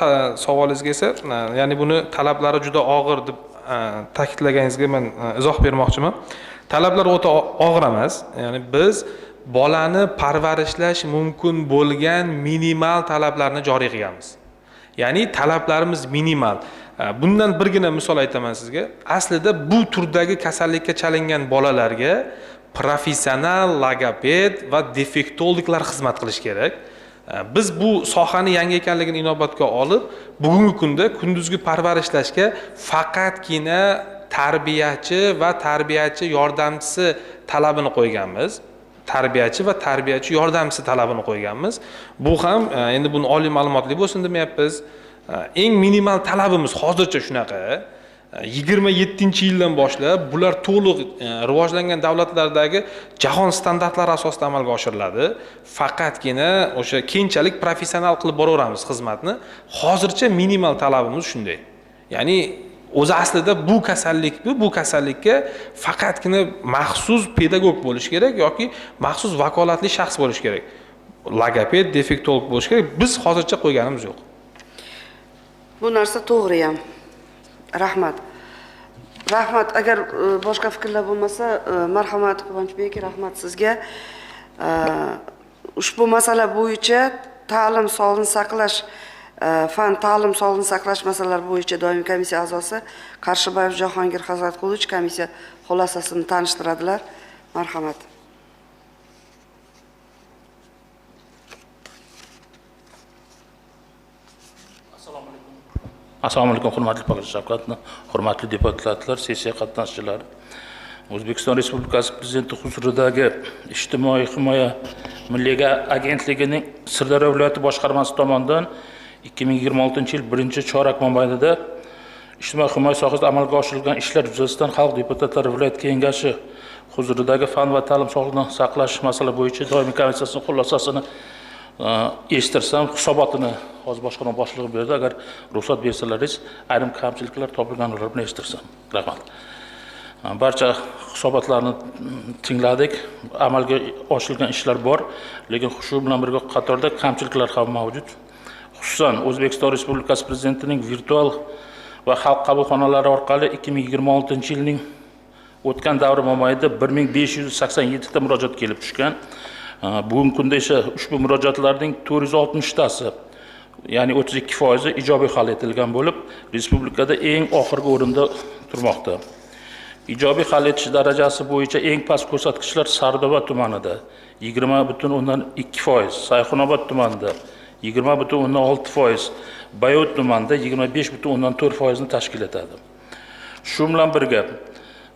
savolingizga esa, ya'ni buni talablari juda og'ir deb ta'kidlaganingizga men izoh bermoqchiman. Talablar o'ta og'ir emas. Ya'ni biz bolani parvarishlash mumkin bo'lgan minimal talablarni joriy qilganmiz. Ya'ni talablarimiz minimal. Bundan birgina misol aytaman sizga. Aslida bu turdagi kasallikka chalingan bolalarga professional logoped va defektologlar xizmat qilish kerak. Biz bu sohani yangi ekanligini inobatga olib, bugungi kunda kunduzgi parvarishlashga faqatgina tarbiyachi va tarbiyachi yordamchisi talabini qo'yganmiz. Tarbiyachi va tarbiyachi yordamchisi talabini qo'yganmiz. Bu ham endi buni oliy ma'lumotli bo'lsin demayapmiz. Eng minimal talabimiz hozircha shunaqa. 27-yildan boshlab bular to'liq rivojlangan davlatlardagi jahon standartlari asosida amalga oshiriladi. Faqatgina o'sha keyinchalik professional qilib boraveramiz xizmatni. Hozircha minimal talabimiz shunday. Ya'ni o'zi aslida bu kasallikka faqatgina maxsus pedagog bo'lish kerak yoki maxsus vakolatli shaxs bo'lish kerak. Logoped, defektolog bo'lish kerak. Biz hozircha qo'yganimiz yo'q. Bu narsa to'g'ri ham. Rahmat. Agar boshqa fikrlar bo'lmasa, marhamat Quvonchbek, rahmat sizga. Ushbu masala bo'yicha ta'lim sog'liqni saqlash ta'lim sog'liqni saqlash masalalari bo'yicha doimiy komissiya a'zosi Qarshibayev Jahongir Hazratqulovich komissiya xulosasini tanishtiradilar. Marhamat. Assalomu alaykum hurmatli Pokiza Shavkat, hurmatli deputatlar, sessiya qatnashchilari. O'zbekiston Respublikasi Prezidenti huzuridagi Ijtimoiy himoya milliy agentligining Sirdaryo viloyati boshqarmasi tomonidan 2026-yil 1-chorak mobaynida ijtimoiy himoya sohasida amalga oshirilgan ishlar yuzasidan Xalq deputatlari viloyat kengashi huzuridagi fan va ta'lim sog'liqni saqlash masala bo'yicha doimiy komissiyasining xulosasini eshitirsam, hisobotini hozir boshqarma boshlig'i berdi. Agar ruxsat bersalaringiz, ayrim kamchiliklar topilganlar bilan eshitirsam. Rahmat. Barcha hisobotlarni tingladik. Amalga oshirilgan ishlar bor, lekin shu bilan birga qatorda kamchiliklar ham mavjud. Xususan, O'zbekiston Respublikasi Prezidentining virtual va xalq qabulxonalari orqali 2026-yilning o'tgan davr mobaynida 1587 ta murojaat kelib tushgan. Bugungi kunda esa ushbu murojaatlarning 460 tasi, ya'ni 32% ijobiy hal etilgan bo'lib, respublikada eng oxirgi o'rinda turmoqda. İjobiy hal etish darajasi bo'yicha eng past ko'rsatkichlar Sardoba tumanida 20,2%, Sayxunobod tumanida 20,6%, Bayot tumanida 25,4% ni tashkil etadi. Shu bilan birga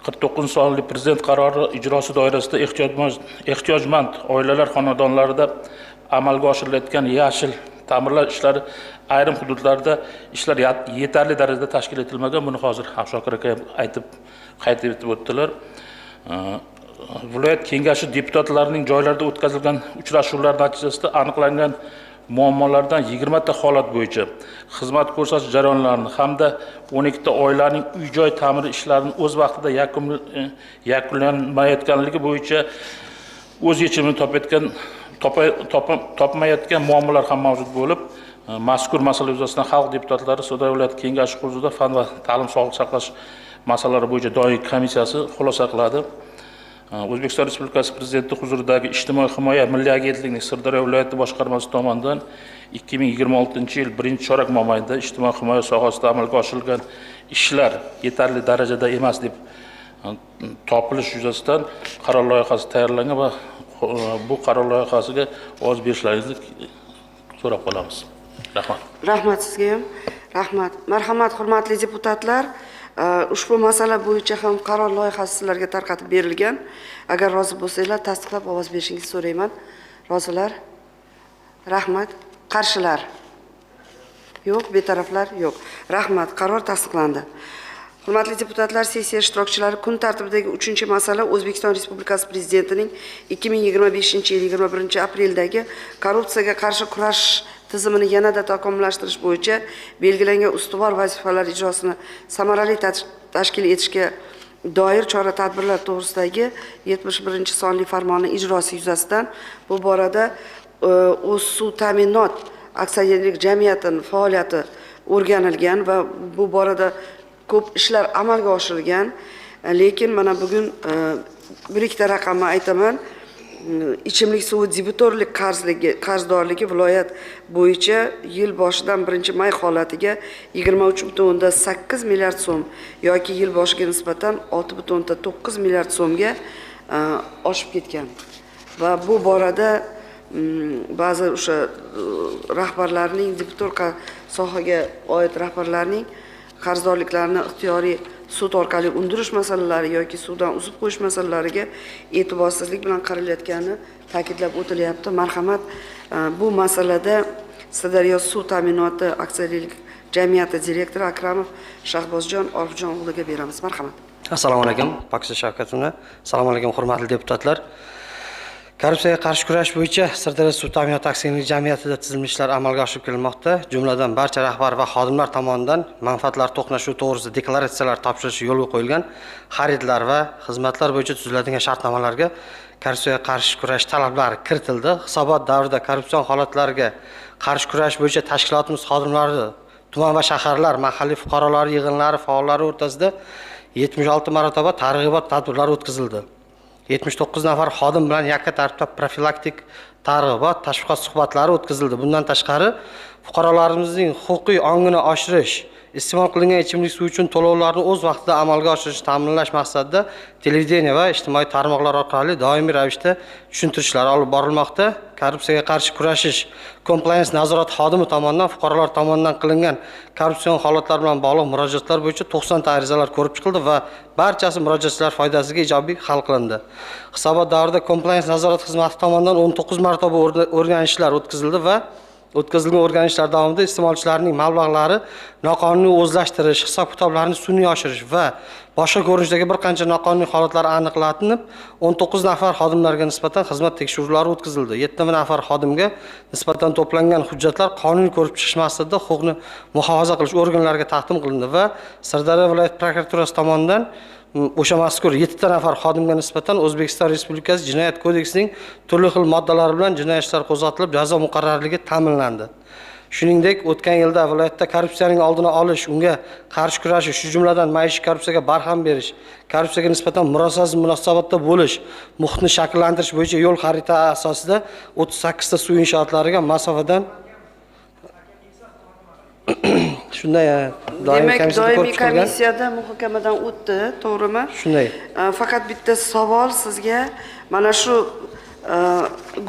49 sonli prezident qarori ijrosi doirasida ehtiyojmand oilalar xonadonlarida amalga oshirilayotgan yashil ta'mirlash ishlari ayrim hududlarda ishlar yetarli darajada tashkil etilmagan. Buni hozir Xavshokir aka qayd etib o'tdilar. Viloyat kengashi deputatlarining joylarda o'tkazilgan uchrashuvlar natijasida aniqlangan muammolardan 20 ta holat bo'yicha xizmat ko'rsatish jarayonlarini hamda 12 ta oilaning uy-joy ta'mir ishlarini o'z vaqtida yakunlanmayotganligi bo'yicha o'z yechimini topmayotgan muammolar ham mavjud bo'lib, mazkur masala yuzasidan xalq deputatlari Sirdaryo viloyat kengashi huzurida fan va ta'lim sog'liqni saqlash masalalari bo'yicha doimiy komissiyasi xulosa qiladi. O'zbekiston Respublikasi Prezidenti huzuridagi Ijtimoiy himoya Milliy agentligining Sirdaryo viloyati boshqarmasi tomonidan 2026-yil 1-chorak mobaynida ijtimoiy himoya sohasida amalga oshirilgan ishlar yetarli darajada emas deb topilish yuzasidan qaror loyihasi tayyorlangan va bu qaror loyihasiga ovoz berishlaringizni so'rab qolamiz. Rahmat. Rahmat sizga ham. Rahmat. Marhamat, hurmatli deputatlar. Ushbu masala bo'yicha ham qaror loyihasi sizlarga tarqatib berilgan. Agar rozi bo'lsanglar, tasdiqlab ovoz berishingizni so'rayman. Rozilar? Rahmat. Qarshilar? Yo'q, betaraflar? Yo'q. Rahmat. Qaror tasdiqlandi. Hurmatli deputatlar, sessiya ishtirokchilari, kun tartibidagi 3-masala O'zbekiston Respublikasi Prezidentining 2025-yil 21-apreldagi korrupsiyaga qarshi kurash tizimini yanada takomillashtirish bo'yicha belgilangan ustuvor vazifalar ijrosini samarali tashkil etishga doir chora-tadbirlar to'g'risidagi 71-sonli farmoni ijrosi yuzasidan bu borada O'zsuv ta'minot aksiyadorlik jamiyatining faoliyati o'rganilgan va bu borada ko'p ishlar amalga oshirilgan. Lekin mana bugun bir ikkita raqamni aytaman. Ichimlik suvi debitorlik qarzdorligi viloyat bo'yicha yil boshidan 1-may holatiga 23,8 milliard so'm yoki yil boshiga nisbatan 6,9 milliard so'mga oshib ketgan. Va bu borada ba'zi o'sha rahbarlarning debitor sohaga oid rahbarlarning qarzdorliklarini ixtiyoriy sud orqali undirish masalalari yoki suvdan uzib qo'yish masalalariga e'tiborsizlik bilan qaralayotgani ta'kidlab o'tilyapti. Marhamat, bu masalada Sirdaryo suv ta'minoti aksiyadorlik jamiyati direktori Akramov Shahbozjon Orifjon o'g'liga beramiz. Marhamat. Assalomu alaykum, Pokisa Shavkatovna. Assalomu alaykum, hurmatli deputatlar. Korrupsiyaga qarshi kurash bo'yicha Sirdaryo suv ta'minoti aksiyadorlik jamiyatida tizimli ishlar amalga oshirib kelinmoqda. Jumladan barcha rahbar va xodimlar tomonidan manfaatlar to'qnashuvi to'g'risida deklaratsiyalar topshirish yo'lga qo'yilgan, xaridlar va xizmatlar bo'yicha tuziladigan shartnomalarga korrupsiyaga qarshi kurash talablari kiritildi. Hisobot davrida korrupsion holatlarga qarshi kurash bo'yicha tashkilotimiz xodimlari, tuman va shaharlar, mahalliy fuqarolar yig'inlari faollari o'rtasida 76 marotaba targ'ibot tadbirlari o'tkazildi. 79 nafar xodim bilan yakka tartibda profilaktik targ'ibot, tashviqot suhbatlari o'tkazildi. Bundan tashqari, fuqarolarimizning huquqiy ongini oshirish, iste'mol qilingan ichimlik suvi uchun to'lovlarni o'z vaqtida amalga oshirishni ta'minlash maqsadida televideniya va ijtimoiy tarmoqlar orqali doimiy ravishda tushuntirishlar olib borilmoqda. Korrupsiyaga qarshi kurashish compliance nazorat xodimi tomonidan fuqarolar tomonidan qilingan korrupsion holatlar bilan bog'liq murojaatlar bo'yicha 90 ta arizalar ko'rib chiqildi va barchasi murojaatchilar foydasiga ijobiy hal qilindi. Hisobot davrida compliance nazorat xizmati tomonidan 19 marotaba o'rganishlar o'tkazildi va o'tkazilgan o'rganishlar davomida iste'molchilarning mablag'lari noqonuniy o'zlashtirish, hisob-kitoblarni sun'iy oshirish va boshqa ko'rinishdagi bir qancha noqonuniy holatlar aniqlanib, 19 nafar xodimlarga nisbatan xizmat tekshiruvlari o'tkazildi. 7 nafar xodimga nisbatan to'plangan hujjatlar qonuniy ko'rib chiqish maqsadida huquqni muhofaza qilish organlariga taqdim qilindi va Sirdaryo viloyat prokuraturasi tomonidan o'sha mazkur 7 nafar xodimga nisbatan O'zbekiston Respublikasi Jinoyat kodeksining turli xil moddalari bilan jinoyat ishlari qo'zg'atilib, jazo muqarrarligi ta'minlandi. Shuningdek, o'tgan yilda viloyatda korrupsiyaning oldini olish, unga qarshi kurashish, shu jumladan maishiy korrupsiyaga barham berish, korrupsiyaga nisbatan murosasiz munosabatda bo'lish, muhitni shakllantirish bo'yicha yo'l xaritasi asosida 38 ta suv inshoatlariga masofadan shunday demak, doimiy komissiyada muhokamadan o'tdi, to'g'rimi? Shunday. Faqat bitta savol sizga. Mana shu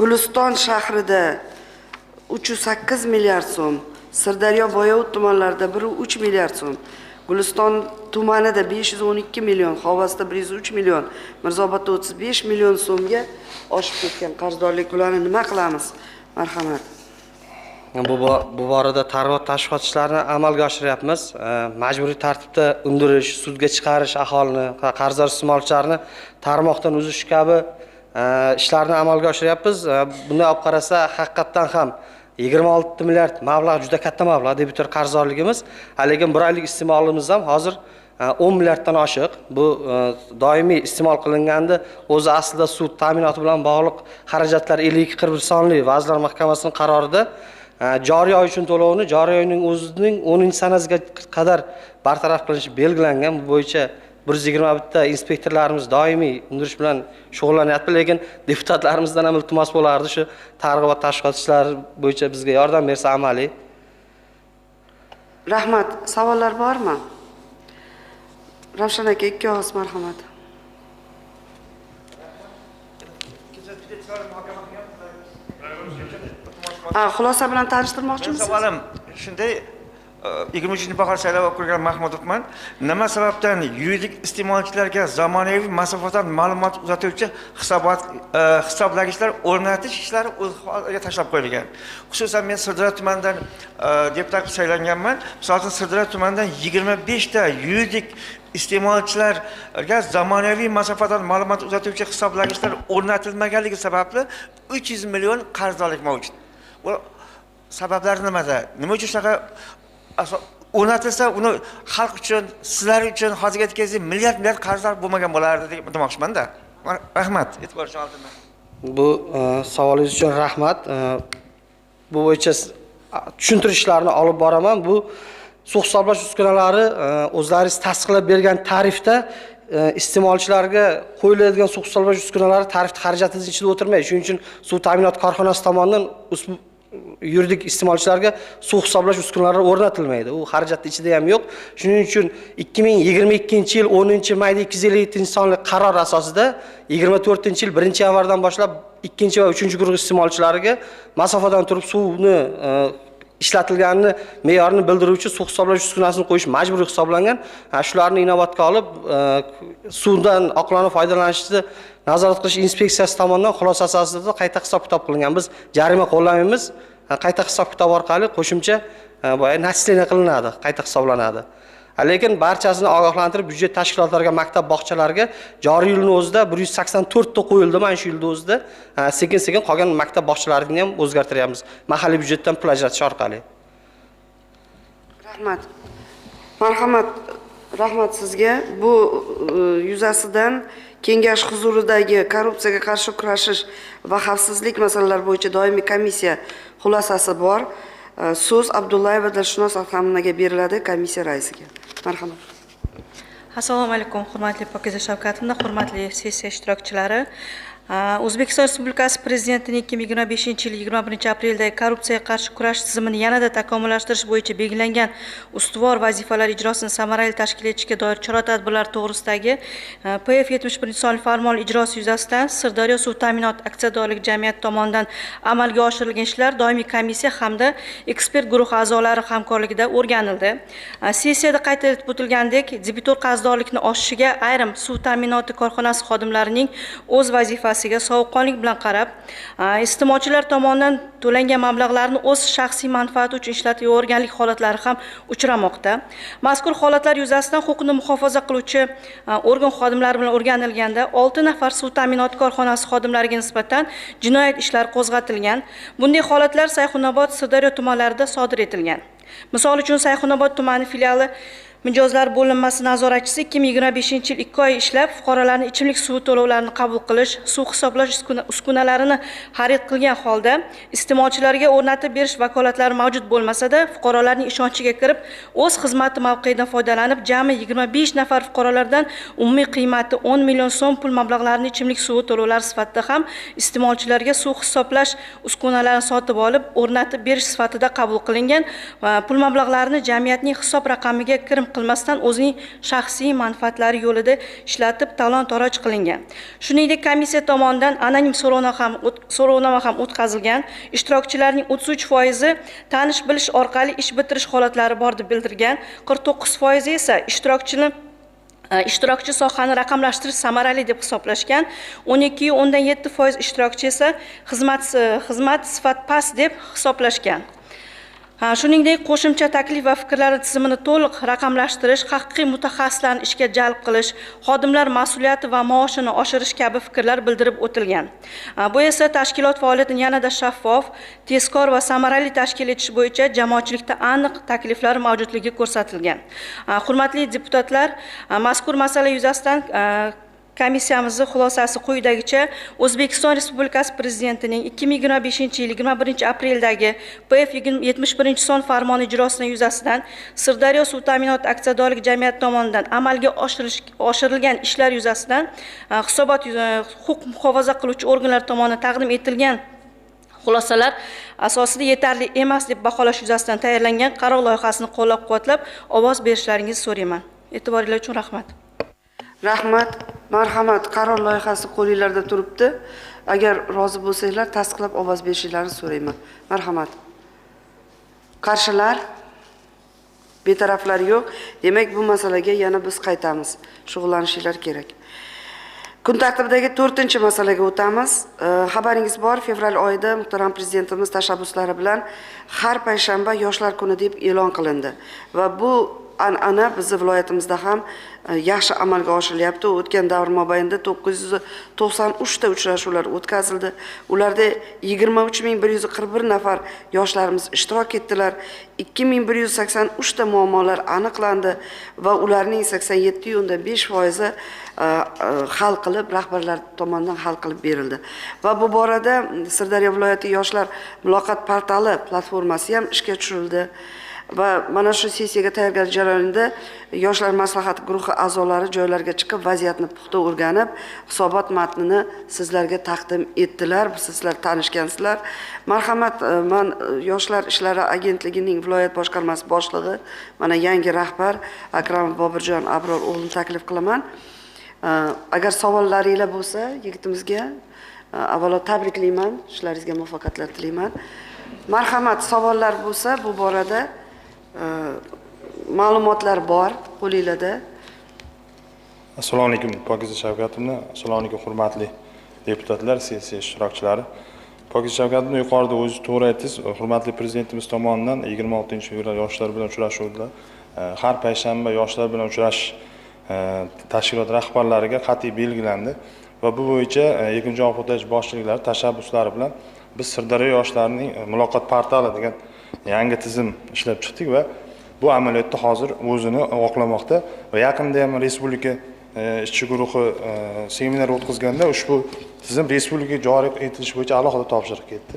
Guliston shahrida 308 milliard so'm, Sirdaryo, Boyovut tumanlarida 3 milliard so'm, Guliston tumanida 512 million, Xovosda 103 million, Mirzobodda 35 million so'mga oshib ketgan qarzdorlik pullarini nima qilamiz? Marhamat. Bu borada targ'ibot tashviqot ishlarini amalga oshiryapmiz. Majburiy tartibda undirish, sudga chiqarish aholini, qarzdor iste'molchilarni tarmoqdan uzish kabi ishlarni amalga oshiryapmiz. Bunday olib qarasa, haqiqatdan ham 26 milliard mablag' juda katta mablag' debitor qarzdorligimiz. Lekin bir oylik iste'molimiz ham hozir 10 milliarddan oshiq. Bu doimiy iste'mol qilinganda o'zi aslida sud ta'minoti bilan bog'liq xarajatlar 52-41 sonli Vazirlar Mahkamasining qarorida joriy oy uchun to'lovni joriy oyning o'zining 10-sanasiga qadar bartaraf qilinishi belgilangan. Bu bo'yicha 121 ta inspektorlarimiz doimiy undirish bilan shug'ullanyapti, lekin deputatlarimizdan ham iltimos bo'lardi shu targ'ibot tashviqot ishlari bo'yicha bizga yordam bersa amaliy. Rahmat. Savollar bormi? Ravshan aka, ikki og'iz marhamat. Xulosa bilan tanishtirmoqchimisiz? Savolim shunday, 23-bahor saylov okrugidan Mahmudovman. Nima sababdan yuridik iste'molchilarga zamonaviy masofadan ma'lumot uzatuvchi hisoblagichlar o'rnatish ishlari o'z holiga tashlab qo'yilgan. Xususan men Sirdaryo tumanidan deputat saylanganman. Masalan, Sirdaryo tumanidan 25 ta yuridik iste'molchilarga zamonaviy masofadan ma'lumot uzatuvchi hisoblagichlar o'rnatilmaganligi sababli 300 million qarzdorlik mavjud. Sabablari nimada? Nima uchun shunaqa o'rnatilsa, uni xalq uchun, sizlar uchun hozirga yetkazib milliard qarzlar bo'lmagan bo'lardi deb demoqchiman-da. Rahmat, e'tibor uchun oldim. Bu savolingiz uchun rahmat. Bu bo'yicha tushuntirishlarni olib boraman. Bu suv hisoblash uskunalari o'zlaringiz tasdiqlab bergan tarifda iste'molchilarga qo'yiladigan suv hisoblash uskunalari tarif xarajatingiz ichida o'tirmaydi. Shuning uchun suv ta'minot korxonasi tomonidan yuridik iste'molchilarga suv hisoblash uskunalari o'rnatilmaydi. U xarajatning ichida ham yo'q. Shuning uchun 2022-yil 10-mayda 257-sonli qaror asosida 24-yil 1-yanvardan boshlab 2 va 3-guruh iste'molchilariga masofadan turib suvni ishlatilganini me'yorini bildiruvchi suv hisoblash uskunasini qo'yish majburiy hisoblangan. Shularni inobatga olib, suvdan oqilona foydalanishni nazorat qilish inspeksiyasi tomonidan xulosa asosida qayta hisob-kitob qilingan. Biz jarima qo'llamaymiz. Qayta hisob-kitob orqali qo'shimcha boya natijali qilinadi, qayta hisoblanadi. Lekin barchasini ogohlantirib, byudjet tashkilotlariga, maktab bog'chalarga joriy yilning o'zida 184 ta qo'yildi, mana shu yilning o'zida. Sekin-sekin qolgan maktab bog'chalarini ham o'zgartiryapmiz, mahalliy byudjetdan pul ajratish orqali. Rahmat. Marhamat, rahmat sizga. Bu yuzasidan Kengash huzuridagi korrupsiyaga qarshi kurashish va xavfsizlik masalalari bo'yicha doimiy komissiya xulosasi bor. So'z Abdullayeva Dilshunos Ahmanaga beriladi, komissiya raisiga. Marhamat. Assalomu alaykum, hurmatli Pokiza Shavkatovna, hurmatli sessiya ishtirokchilari. O'zbekiston Respublikasi Prezidentining 2025-yil 21-apreldagi korrupsiyaga qarshi kurash tizimini yanada takomillashtirish bo'yicha belgilangan ustuvor vazifalar ijrosini samarali tashkil etishga doir chora-tadbirlar to'g'risidagi PF 71-sonli farmon ijrosi yuzasidan Sirdaryo suv ta'minot aksiyadorlik jamiyati tomonidan amalga oshirilgan ishlar doimiy komissiya hamda ekspert guruh a'zolari hamkorligida o'rganildi. Sessiyada qayd etib o'tilgandek, debitor qarzdorlikni oshishiga ayrim suv ta'minoti korxonasi xodimlarining o'z vazifasi sovuqqonlik bilan qarab, iste'molchilar tomonidan to'langan mablag'larni o'z shaxsiy manfaati uchun ishlatib yuborganlik holatlari ham uchramoqda. Mazkur holatlar yuzasidan huquqni muhofaza qiluvchi organ xodimlari bilan o'rganilganda 6 nafar suv ta'minoti korxonasi xodimlariga nisbatan jinoyat ishlari qo'zg'atilgan. Bunday holatlar Sayxunobod, Sirdaryo tumanlarida sodir etilgan. Misol uchun Sayxunobod tumani filiali mijozlar bo'linmasi nazoratchisi 2025-yil 2 oy ishlab, fuqarolarning ichimlik suvi to'lovlarini qabul qilish, suv hisoblash uskunalarini xarid qilgan holda iste'molchilarga o'rnatib berish vakolatlari mavjud bo'lmasa-da, fuqarolarning ishonchiga kirib, o'z xizmati mavqeyidan foydalanib, jami 25 nafar fuqarolardan umumiy qiymati 10 million so'm pul mablag'larini ichimlik suvi to'lovlari sifatida ham iste'molchilarga suv hisoblash uskunalarini sotib olib, o'rnatib berish sifatida qabul qilingan va pul mablag'larini jamiyatning hisob raqamiga kirim qilmasdan o'zining shaxsiy manfaatlari yo'lida ishlatib talon-toroj qilingan. Shuningdek, komissiya tomonidan anonim so'rovnoma ham o'tkazilgan. Ishtirokchilarning 33% tanish bilish orqali ish bitirish holatlari bor deb bildirgan. 49% esa ishtirokchi sohani raqamlashtirish samarali deb hisoblashgan. 12,7% ishtirokchi esa xizmat sifat past deb hisoblashgan. Shuningdek, qo'shimcha taklif va fikrlar tizimini to'liq raqamlashtirish, haqiqiy mutaxassislarni ishga jalb qilish, xodimlar mas'uliyati va maoshini oshirish kabi fikrlar bildirib o'tilgan. Bu esa tashkilot faoliyatini yanada shaffof, tezkor va samarali tashkil etish bo'yicha jamoatchilikda aniq takliflar mavjudligi ko'rsatilgan. Hurmatli deputatlar, mazkur masala yuzasidan komissiyamizning xulosasi quyidagicha: O'zbekiston Respublikasi Prezidentining 2025-yil 21 apreldagi PF 71-son farmoni ijrosining yuzasidan Sirdaryo suv ta'minoti aksiyadorlik jamiyati tomonidan amalga oshirilgan ishlar yuzasidan hisobot huquq muhofaza qiluvchi organlar tomonidan taqdim etilgan xulosalar asosida yetarli emas deb baholash yuzasidan tayyorlangan qaror loyihasini qo'llab-quvvatlab ovoz berishlaringizni so'rayman. E'tiboringiz uchun rahmat. Rahmat, marhamat, qaror loyihasi qo'lingizda turibdi. Agar rozi bo'lsanglar, tasdiqlab ovoz berishingizni so'rayman. Marhamat. Qarshilar? Betaraflar yo'q. Demak, bu masalaga yana biz qaytamiz. Shug'ullanishinglar kerak. Kun tartibidagi 4-masalaga o'tamiz. Xabaringiz bor, fevral oyida muhtaram prezidentimiz tashabbuslari bilan har payshanba yoshlar kuni deb e'lon qilindi va bu an'ana bizning viloyatimizda ham yaxshi amalga oshirilyapti. O'tgan davr mobaynida 993 ta uchrashuvlar o'tkazildi. Ularda 23141 nafar yoshlarimiz ishtirok etdilar. 2183 ta muammolar aniqlandi va ularning 87.5% hal qilib, rahbarlar tomonidan hal qilib berildi. Va bu borada Sirdaryo viloyati yoshlar muloqot portali platformasi ham ishga tushirildi. Va mana shu sessiyaga tayyorgarlik jarayonida yoshlar maslahat guruhi a'zolari joylarga chiqib vaziyatni puxta o'rganib, hisobot matnini sizlarga taqdim etdilar. Sizlar tanishgansizlar. Marhamat, men yoshlar ishlari agentligining viloyat boshqarmasi boshlig'i, mana yangi rahbar Akram Bobirjon Abror o'g'lini taklif qilaman. Agar savollaringiz bo'lsa, yigitimizga avvalo tabriklayman, ishlaringizga muvaffaqiyatlar tilayman. Marhamat, savollar bo'lsa, bu borada ma'lumotlar bor qo'lingizda. Assalomu alaykum Pokiza Shavkatovna, assalomu alaykum hurmatli deputatlar, sessiya ishtirokchilari. Pokiza Shavkatovna, yuqorida o'zingiz to'g'ri aytdingiz, hurmatli prezidentimiz tomonidan 26-fevral yoshlar bilan uchrashuvda har payshanba yoshlar bilan uchrashish tashkilot rahbarlariga qat'iy belgilandi va bu bo'yicha Ekinjon Qo'tash boshliqlari tashabbuslari bilan biz Sirdaryo yoshlarining muloqot portali degan yangi tizim ishlab chiqdik va bu amaliyotda hozir o'zini oqlamoqda va yaqinda ham respublika ishchi guruhi seminar o'tkazganda ushbu tizim respublikaga joriy etilish bo'yicha alohida topshiriq ketdi.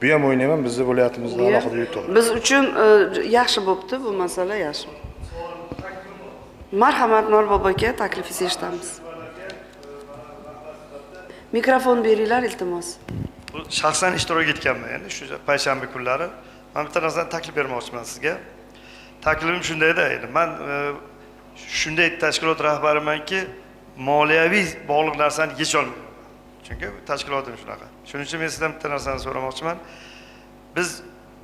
Bu ham o'ylayman bizning viloyatimizda alohida yutuq. Biz uchun yaxshi bo'pti bu masala, yaxshi. Marhamat, Norbop aka, taklifingizni eshitamiz. Mikrofon beringlar iltimos. Shaxsan ishtirok etganman, endi shu payshanba kunlari. Men bitta narsadan taklif bermoqchiman sizga. Taklifim shundayda edi. Men shunday tashkilot rahbarimanki, moliyaviy bog'liq narsani yecha olmayman. Chunki tashkilotim shunaqa. Shuning uchun men sizdan bitta narsani so'ramoqchiman. Biz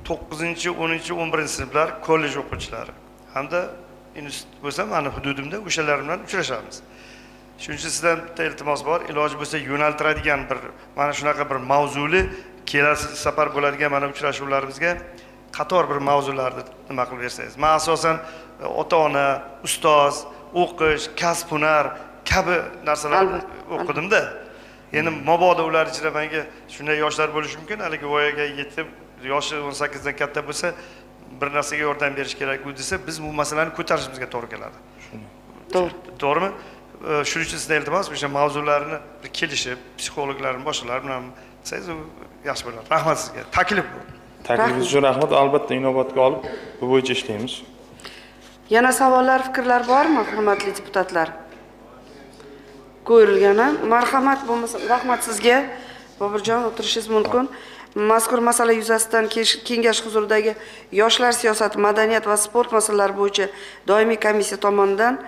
9-chi, 10-chi, 11-sinflar kollej o'quvchilari hamda institut bo'lsa, mana hududimda o'shalar bilan uchrashamiz. Shuning uchun sizdan bitta iltimos bor, iloji bo'lsa yo'naltiradigan bir mana shunaqa bir mavzuli kelasi safar bo'ladigan mana uchrashuvlarimizga qator bir mavzularni nima qilib bersangiz. Men asosan ota-ona, ustoz, o'qish, kasb hunar kabi narsalarni o'qidim-da. Endi mabodo ular ichida menga shunday yoshlar bo'lishi mumkin, haligi voyaga yetib, yoshi 18 dan katta bo'lsa, bir narsaga yordam berish kerak u desa, biz bu masalani ko'tarishimizga to'g'ri keladi. To'g'ri. To'g'rimi? Shuning uchun sizdan iltimos, o'sha mavzularni bir kelishib, psixologlarni boshqalar bilan qilsangiz u yaxshi bo'ladi. Rahmat sizga. Taklif bu. Taklifingiz uchun rahmat. Albatta inobatga olib, bu bo'yicha ishlaymiz. Yana savollar, fikrlar bormi, hurmatli deputatlar? Ko'rilgani. Marhamat bo'lmasa, rahmat sizga. Bobirjon, o'tirishingiz mumkin. Mazkur masala yuzasidan kengash huzuridagi yoshlar siyosati, madaniyat va sport masalalari bo'yicha doimiy komissiya tomonidan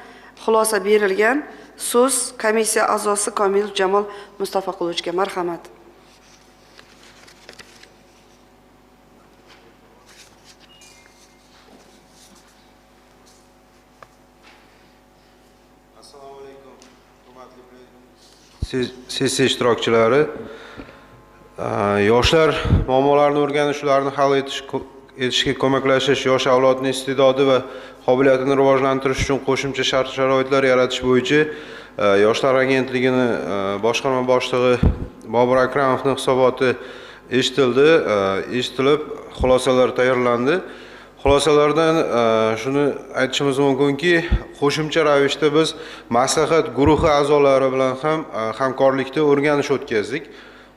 xulosa berilgan. So'z komissiya a'zosi Komilov Jamol Mustafaqulovichga. Marhamat. Assalomu alaykum, hurmatli sessiya ishtirokchilari. Yoshlar muammolarini o'rganish, ularni hal etishga ko'maklashish, yosh avlodning iste'dodi va qobiliyatini rivojlantirish uchun qo'shimcha shart-sharoitlar yaratish bo'yicha Yoshlar agentligini boshqarma boshlig'i Bobur Akramovning hisoboti eshitilib, xulosalar tayyorlandi. Xulosalardan shuni aytishimiz mumkinki, qo'shimcha ravishda biz maslahat guruhi a'zolari bilan ham hamkorlikda o'rganish o'tkazdik.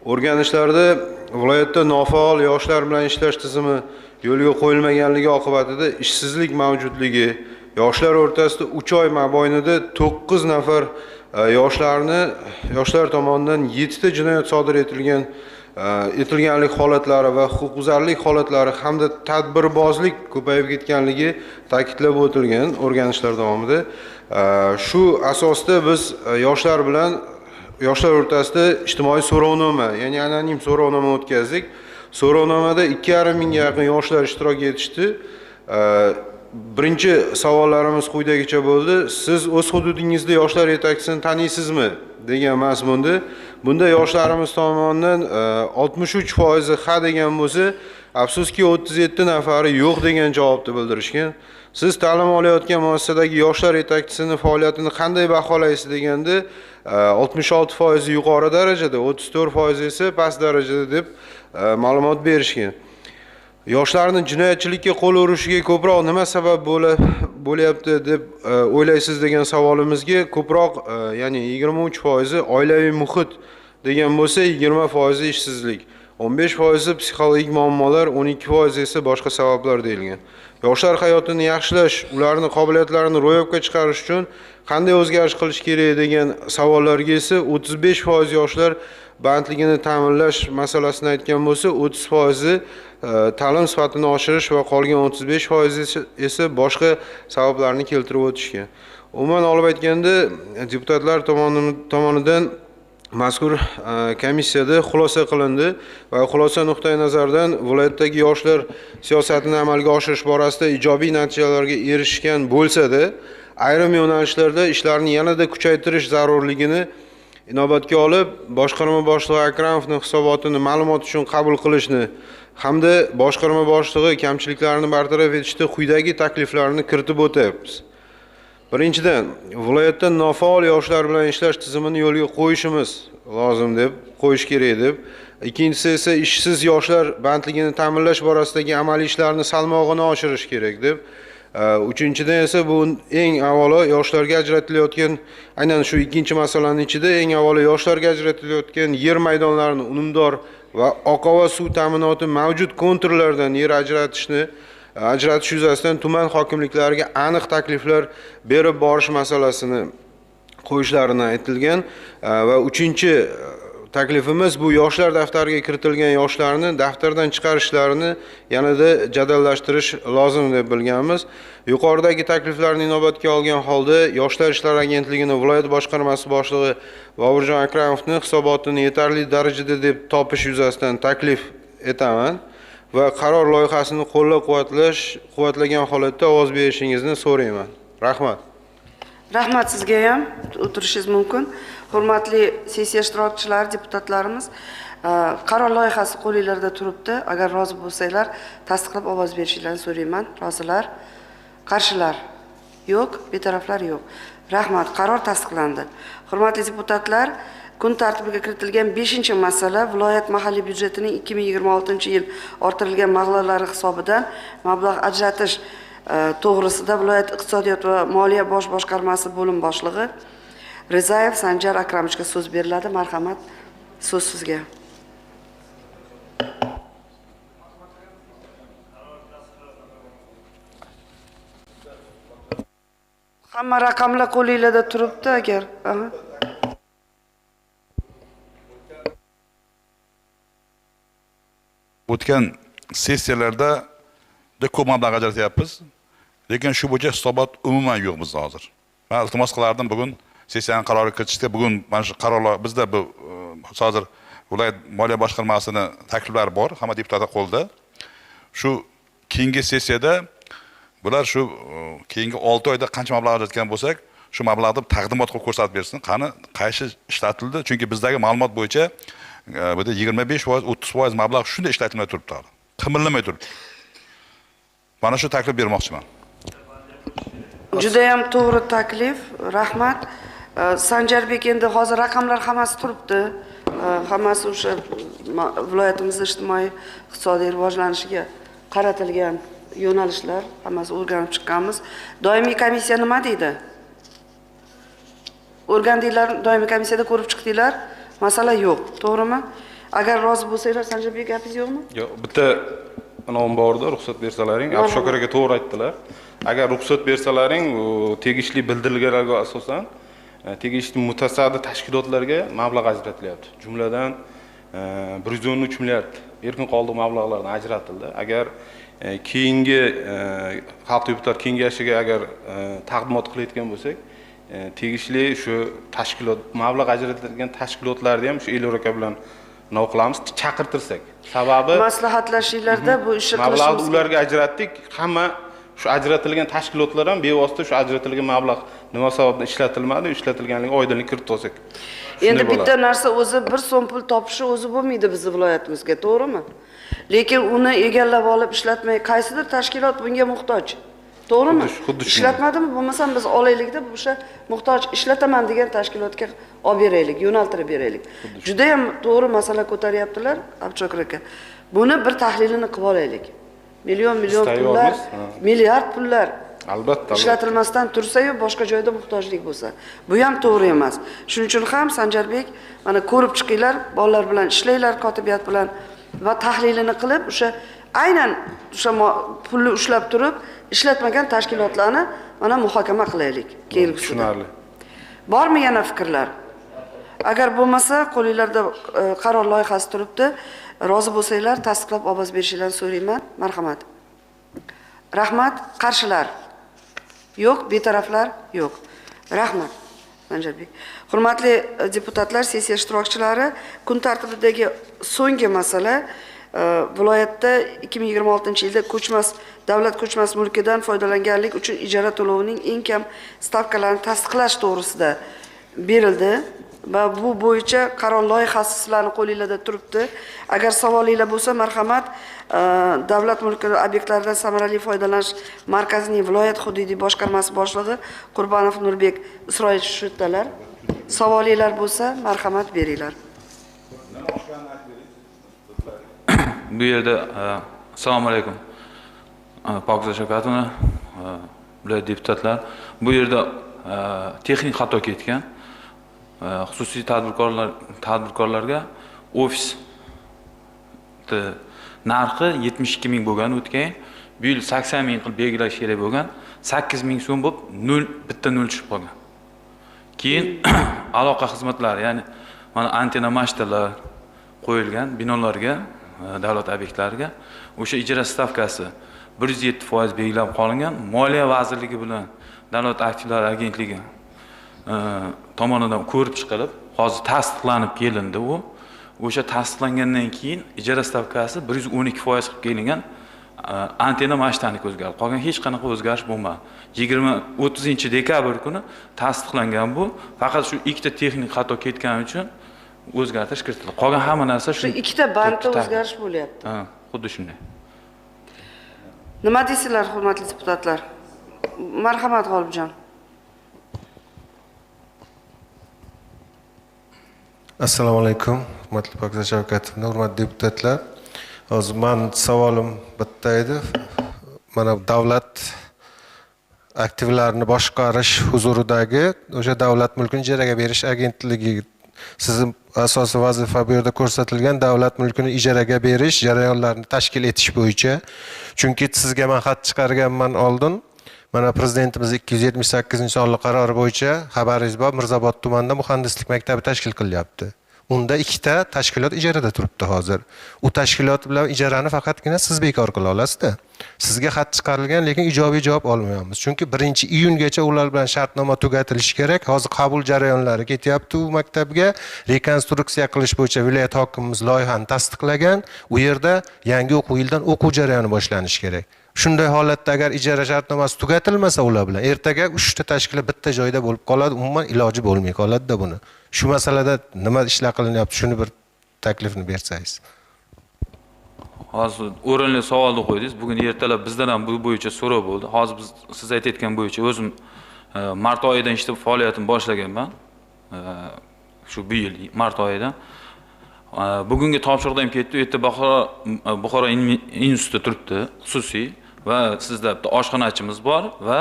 O'rganishlarda viloyatda nofaol yoshlar bilan ishlash tizimi yo'lga qo'yilmaganligi oqibatida ishsizlik mavjudligi, yoshlar o'rtasida 3 oy mobaynida 9 nafar yoshlar tomonidan 7 ta jinoyat sodir etilganlik holatlari va huquqbuzarlik holatlari hamda tadbirbozlik ko'payib ketganligi ta'kidlab o'tilgan o'rganishlar davomida. Shu asosda biz yoshlar o'rtasida ijtimoiy so'rovnoma, ya'ni anonim so'rovnoma o'tkazdik. So'rovnomada 2,5 mingga yaqin yoshlar ishtirok etishdi. Birinchi savollarimiz quyidagicha bo'ldi. Siz o'z hududingizda yoshlar yetakchisini taniysizmi degan mazmunda. Bunda yoshlarimiz tomonidan 63% ha degan bo'lsa, afsuski 37 nafari yo'q degan javobni bildirishgan. Siz ta'lim olayotgan muassasadagi yoshlar yetakchisini faoliyatini qanday baholaysiz deganda 66% yuqori darajada, 34% esa past darajada deb ma'lumot berishgan. Yoshlarning jinoyatchilikka qo'l urishiga ko'proq nima sabab bo'lyapti deb o'ylaysiz degan savolimizga ko'proq, ya'ni 23% oilaviy muhit degan bo'lsa, 20% ishsizlik, 15% psixologik muammolar, 12% esa boshqa sabablar deyilgan. Yoshlar hayotini yaxshilash, ularning qobiliyatlarini ro'yobga chiqarish uchun qanday o'zgarish qilish kerak degan savollarga esa 35% yoshlar bandligini ta'minlash masalasini aytgan bo'lsa, 30% ta'lim sifatini oshirish va qolgan 35% esa boshqa sabablarni keltirib o'tishgan. Umuman olib aytganda, deputatlar tomonidan mazkur komissiyada xulosa qilindi va xulosa nuqtai nazaridan viloyatdagi yoshlar siyosatini amalga oshirish borasida ijobiy natijalarga erishgan bo'lsa-da, ayrim yo'nalishlarda ishlarni yanada kuchaytirish zarurligini inobatga olib, boshqarma boshlig'i Akramovning hisobotini ma'lumot uchun qabul qilishni hamda boshqarma boshlig'i kamchiliklarni bartaraf etishda quyidagi takliflarni kiritib o'tyapmiz. Birinchidan, viloyatda nofaol yoshlar bilan ishlash tizimini yo'lga qo'yishimiz lozim deb, qo'yish kerak deb. Ikkinchisi esa ishsiz yoshlar bandligini ta'minlash borasidagi amaliy ishlarni salmog'ini oshirish kerak deb. Uchinchidan esa bu eng avvalo yoshlarga ajratilayotgan, aynan shu ikkinchi masalaning ichida eng avvalo yoshlarga ajratilayotgan yer maydonlarini unumdor va oqova suv ta'minoti mavjud konturlardan yer ajratish yuzasidan tuman hokimliklariga aniq takliflar berib borish masalasini qo'yishlarini aytilgan va uchinchi taklifimiz bu yoshlar daftariga kiritilgan yoshlarni daftardan chiqarishlarini yanada jadallashtirish lozim deb bilganmiz. Yuqoridagi takliflarni inobatga olgan holda Yoshlar ishlari agentligining viloyat boshqarmasi boshlig'i Boburjon Akramovning hisobotini yetarli darajada deb topish yuzasidan taklif etaman va qaror loyihasini qo'llab-quvvatlagan holatda ovoz berishingizni so'rayman. Rahmat. Rahmat sizga ham, o'tirishingiz mumkin. Hurmatli sessiya ishtirokchilari, deputatlarimiz, qaror loyihasi qo'lingizda turibdi. Agar rozi bo'lsanglar, tasdiqlab ovoz berishingizni so'rayman. Rozilar? Qarshilar? Yo'q, betaraflar yo'q. Rahmat, qaror tasdiqlandi. Hurmatli deputatlar, kun tartibiga kiritilgan 5-masala viloyat mahalliy byudjetining 2026-yil orttirilgan mablag'lari hisobidan mablag' ajratish to'g'risida viloyat iqtisodiyot va moliya bosh boshqarmasi bo'lim boshlig'i Rizayev Sanjar Akramichga so'z beriladi. Marhamat, so'z sizga. Hamma raqamlar qo'lingizda turibdi agar. O'tgan sessiyalarda ko'p mablag' ajratyapmiz, lekin shu bo'yicha hisobot umuman yo'q bizda hozir. Men iltimos qilardim bugun sessiyaning qarori kiritishda, bugun mana shu qarorlar bizda bu hozir viloyat moliya boshqarmasining takliflari bor, hamma deputatlar qo'lida. Shu keyingi sessiyada bular shu keyingi 6 oyda qancha mablag' ajratgan bo'lsak, shu mablag'ni taqdimot qilib ko'rsatib bersin. Qani qaysi ishlatildi? Chunki bizdagi ma'lumot bo'yicha bu yerda 25%, 30% mablag' shunday ishlatilmay turibdi. Qimirlamay turibdi. Mana shu taklif bermoqchiman. Juda ham to'g'ri taklif. Rahmat. Sanjarbek, endi hozir raqamlar hammasi turibdi. Hammasi o'sha viloyatimizning ijtimoiy iqtisodiy rivojlanishiga qaratilgan yo'nalishlar, hammasi o'rganib chiqqanmiz. Doimiy komissiya nima deydi? O'rgandinglar, doimiy komissiyada ko'rib chiqdinglar, masala yo'q, to'g'rimi? Agar rozi bo'lsanglar, Sanjarbek, gapingiz yo'qmi? Yo'q, bitta anom bordi, ruxsat bersalaring. Abshokar aka to'g'ri aytdilar. Agar ruxsat bersalaring, tegishli bildirilganlarga asosan tegishli mutasaddi tashkilotlarga mablag' ajratilyapti. Jumladan 113 milliard erkin qoldiq mablag'lardan ajratildi. Agar keyingi xalq deputat kengashiga agar taqdimot qilayotgan bo'lsak, tegishli shu tashkilot mablag' ajratilgan tashkilotlarni ham shu Elyor aka bilan nov qilamiz, chaqirtirsak. Sababi maslahatlashinglarda bu ishni qilishimiz. Mablag'ni ularga ajratdik, hamma shu ajratilgan tashkilotlar ham bevosita shu ajratilgan mablag' nima sababdan ishlatilmadi, ishlatilganligi oydinlik kiritib olsak. Endi bitta narsa o'zi 1 so'm pul topishi o'zi bo'lmaydi bizning viloyatimizga, to'g'rimi? Lekin uni egallab olib ishlatmay qaysidir tashkilot bunga muhtoj. To'g'rimi? Ishlatmadimi? Bo'lmasam biz olaylikda o'sha muhtoj ishlataman degan tashkilotga olib beraylik, yo'naltirib beraylik. Juda ham to'g'ri masala ko'taryaptilar, Abshokar aka. Buni bir tahlilini qilib olaylik. Million pullar, milliard pullar albatta ishlatilmasdan tursa-yu boshqa joyda muhtojlik bo'lsa, bu ham to'g'ri emas. Shuning uchun ham Sanjarbek, mana ko'rib chiqinglar, bolalar bilan ishlanglar, kotibiyat bilan va tahlilini qilib, o'sha aynan o'sha pulni ushlab turib ishlatmagan tashkilotlarni mana muhokama qilaylik kelgusida. Tushunarli. Bormi yana fikrlar? Agar bo'lmasa, qo'lingizda qaror loyihasi turibdi. Rozi bo'lsanglar, tasdiqlab ovoz berishingizni so'rayman. Marhamat. Rahmat. Qarshilar yo'q, betaraflar yo'q. Rahmat. Sanjarbek. Hurmatli deputatlar, sessiya ishtirokchilari, kun tartibidagi so'nggi masala viloyatda 2026-yilda ko'chmas davlat ko'chmas mulkidan foydalanganlik uchun ijara to'lovining eng kam stavkalarini tasdiqlash to'g'risida berildi. Va bu bo'yicha qaror loyihasi sizlarning qo'lingizda turibdi. Agar savolinglar bo'lsa, marhamat, davlat mulki obyektlaridan samarali foydalanish markazining viloyat hududiy boshqarmasi boshlig'i Qurbonov Nurbek Isroilovich shutdalar. Savolinglar bo'lsa, marhamat beringlar. Bu yerda assalomu alaykum. Pokiza Shavkatovna, bular deputatlar. Bu yerda texnik xato ketgan. Xususiy tadbirkorlarga ofis narxi 72 ming bo'lgan o'tgan, bu yil 80 ming qilib belgilash kerak bo'lgan, 8 ming so'm bo'lib bitta 0 tushib qolgan. Keyin aloqa xizmatlari, ya'ni mana antena mashtalar qo'yilgan binolarga, davlat obyektlariga o'sha ijara stavkasi 107% belgilab qolingan. Moliya vazirligi bilan davlat aktivlari agentligi tomonidan ko'rib chiqilib, hozir tasdiqlanib kelindi u. O'sha tasdiqlangandan keyin ijara stavkasi 112% qilib kelingan antena mashtaniga o'zgardi. Qolgan hech qanaqa o'zgarish bo'lmadi. 30-dekabr kuni tasdiqlangan bu. Faqat shu ikkita texnik xato ketgani uchun o'zgartirish kiritildi. Qolgan hamma narsa shu ikkita bandda o'zgarish bo'lyapti. Ha, xuddi shunday. Nima deysizlar, hurmatli deputatlar? Marhamat, G'olibjon. Assalomu alaykum, hurmatli Pokiza Shavkatovna, hurmatli deputatlar. Hozir men savolim bitta edi. Mana davlat aktivlarini boshqarish huzuridagi o'sha davlat mulkini ijaraga berish agentligi sizning asosiy vazifa bu yerda ko'rsatilgan davlat mulkini ijaraga berish jarayonlarini tashkil etish bo'yicha. Chunki sizga men xat chiqarganman oldin. Mana prezidentimiz 278-sonli qarori bo'yicha xabaringiz bor, Mirzobod tumanida muhandislik maktabi tashkil qilyapti. Unda ikkita tashkilot ijarada turibdi hozir. U tashkilot bilan ijarani faqatgina siz bekor qila olasiz-da. Sizga xat chiqarilgan, lekin ijobiy javob olmayapmiz. Chunki 1-iyungacha ular bilan shartnoma tugatilishi kerak. Hozir qabul jarayonlari ketyapti u maktabga. Rekonstruksiya qilish bo'yicha viloyat hokimimiz loyihani tasdiqlagan. U yerda yangi o'quv yilidan o'quv jarayoni boshlanishi kerak. Shunday holatda agar ijara shartnomasi tugatilmasa ular bilan ertaga 3 ta tashkilot bitta joyda bo'lib qoladi, umuman iloji bo'lmay qoladi-da buni. Shu masalada nima ishlar qilinyapti, shuni bir taklifni bersangiz. Hozir o'rinli savolni qo'ydingiz. Bugun ertalab bizdan ham bu bo'yicha so'rov bo'ldi. Hozir biz siz aytayotgan bo'yicha o'zim mart oyidan ishlab faoliyatimni boshlaganman. Shu bu yil mart oyidan. Bugungi topshiriqdan ham ketdi. U yerda Buxoro instituti turibdi, xususiy va sizda bitta oshxonachimiz bor va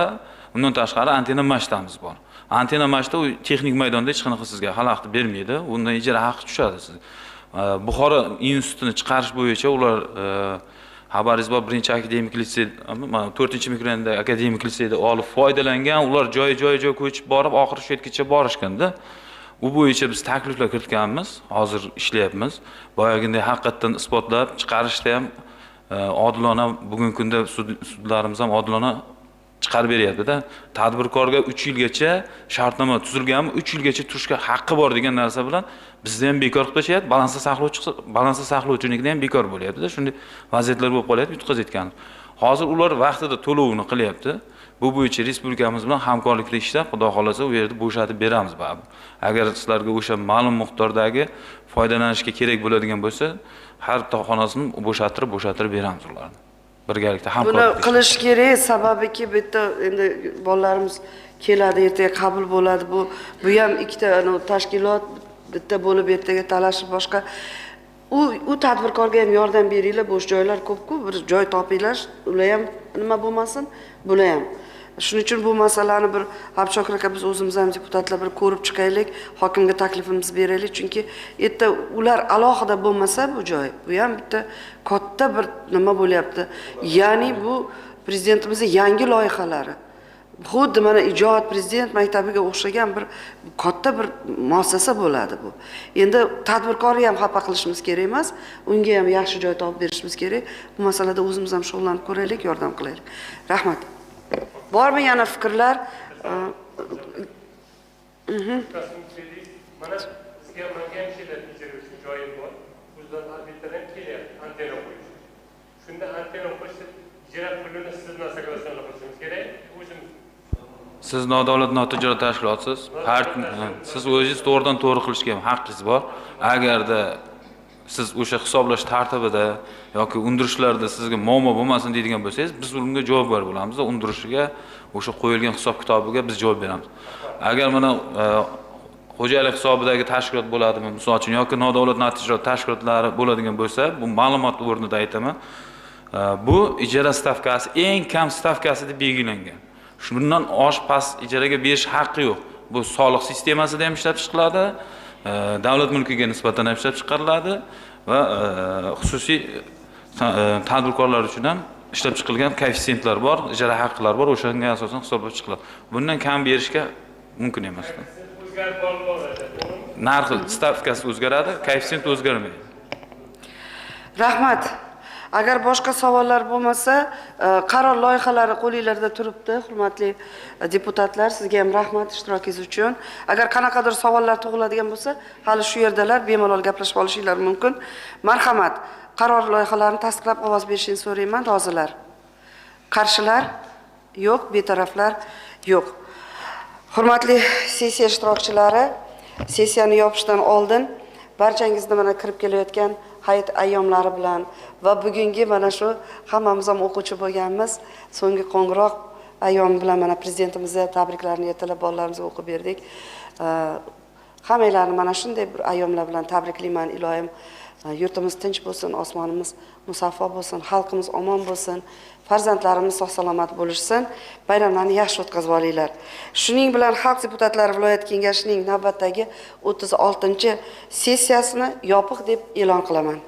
undan tashqari antena mashtamiz bor. Antena mashta u texnik maydonda hech qanaqa sizga xalaqit bermaydi. Undan ijara haqi tushadi siz. Buxoro institutini chiqarish bo'yicha ular xabaringiz bor, birinchi akademik litsey, 4-mikrorayonda akademik litseyda olib foydalangan, ular joy-joy ko'chib borib, oxiri shu yergacha borishganda, u bo'yicha biz takliflar kiritganmiz, hozir ishlayapmiz. Boyaginday haqiqatan isbotlab chiqarishda ham odilona bugungi kunda sudlarimiz ham odilona chiqarib beryapti-da. Tadbirkorga 3 yilgacha shartnoma tuzilganmi, 3 yilgacha turishga haqqi bor degan narsa bilan bizni ham bekor qilib tashyapti, balansa saqlovchinikida ham bekor bo'lyapti-da. Shunday vaziyatlar bo'lib qolyapti, yutqazayotganmiz. Hozir ular vaqtida to'lovini qilyapti. Bu bo'yicha respublikamiz bilan hamkorlikda ishlab, xudo xolasa u yerda bo'shatib beramiz baribir. Agar sizlarga o'sha ma'lum miqdordagi foydalanishga kerak bo'ladigan bo'lsa, har xonasini bo'shatirib beramiz ularni. Birgalikda hamkorlik. Buni qilish kerak, sababiki bitta endi bolalarimiz keladi, ertaga qabul bo'ladi. Bu ham ikkita tashkilot bitta bo'lib ertaga talashib boshqa u tadbirkorga ham yordam beringlar, bo'sh joylar ko'p-ku, bir joy topinglar, ular ham nima bo'lmasin, bular ham. Shuning uchun bu masalani bir Abshokir aka biz o'zimiz ham deputatlar bir ko'rib chiqaylik, hokimga taklifimizni beraylik, chunki erta ular alohida bo'lmasa bu joy, bu ham bitta katta bir nima bo'lyapti. Ya'ni bu prezidentimizning yangi loyihalari. Xuddi mana ijod prezident maktabiga o'xshagan bir katta bir muassasa bo'ladi bu. Endi tadbirkorni ham xafa qilishimiz kerak emas, unga ham yaxshi joy topib berishimiz kerak. Bu masalada o'zimiz ham shug'ullanib ko'raylik, yordam qilaylik. Rahmat. Bormi yana fikrlar? Mana bizga mangan şeyler ijara uchun joyim bor. O'zdan arbitran kelyapti, antena qo'yish. Shunda antena qo'ysa, ijara pulini siz nazoratdan qilishimiz kerak. O'zimiz Siz nodavlat notijorat tashkilotsiz. Siz o'zingiz to'g'ridan to'g'ri qilishga ham haqqingiz bor. Agarda siz o'sha hisoblash tartibida yoki undirishlarda sizga muammo bo'lmasin deydigan bo'lsangiz, biz unga javobgar bo'lamiz. Undirishiga, o'sha qo'yilgan hisob kitobiga biz javob beramiz. Agar mana xo'jalik hisobidagi tashkilot bo'ladimi, misol uchun yoki nodavlat notijorat tashkilotlari bo'ladigan bo'lsa, bu ma'lumot o'rnida aytaman. Bu ijara stavkasi eng kam stavkasi deb belgilangan. Shundan past ijaraga berish haqqi yo'q. Bu soliq sistemasida ham ishlab chiqiladi, davlat mulkiga nisbatan ham ishlab chiqariladi va xususiy tadbirkorlar uchun ham ishlab chiqilgan koeffitsiyentlar bor, ijara haqqilar bor, o'shanga asosan hisoblab chiqiladi. Bundan kam berishga mumkin emas. Narxi stavkasi o'zgaradi, koeffitsiyent o'zgarmaydi. Rahmat. Agar boshqa savollar bo'lmasa, qaror loyihalari qo'lingizda turibdi, hurmatli deputatlar, sizga ham rahmat ishtirokingiz uchun. Agar qanaqadir savollar tug'iladigan bo'lsa, hali shu yerdalar, bemalol gaplashib olishinglar mumkin. Marhamat, qaror loyihalarini tasdiqlab ovoz berishini so'rayman, rozilar. Qarshilar yo'q, betaraflar yo'q. Hurmatli sessiya ishtirokchilari, sessiyani yopishdan oldin barchangizni mana kirib kelayotgan hayit ayyomlari bilan va bugungi mana shu hammamiz ham o'quvchi bo'lganmiz, so'nggi qo'ng'iroq ayyom bilan mana prezidentimizga tabriklarni ertalab bolalarimizga o'qib berdik. Hammalarini mana shunday bir ayyomlar bilan tabriklayman. Ilohim yurtimiz tinch bo'lsin, osmonimiz musaffo bo'lsin, xalqimiz omon bo'lsin, farzandlarimiz sog' salomat bo'lishsin, bayramlarni yaxshi o'tkazib olinglar. Shuning bilan Xalq deputatlari viloyat kengashining navbatdagi 36-sessiyasini yopiq deb e'lon qilaman.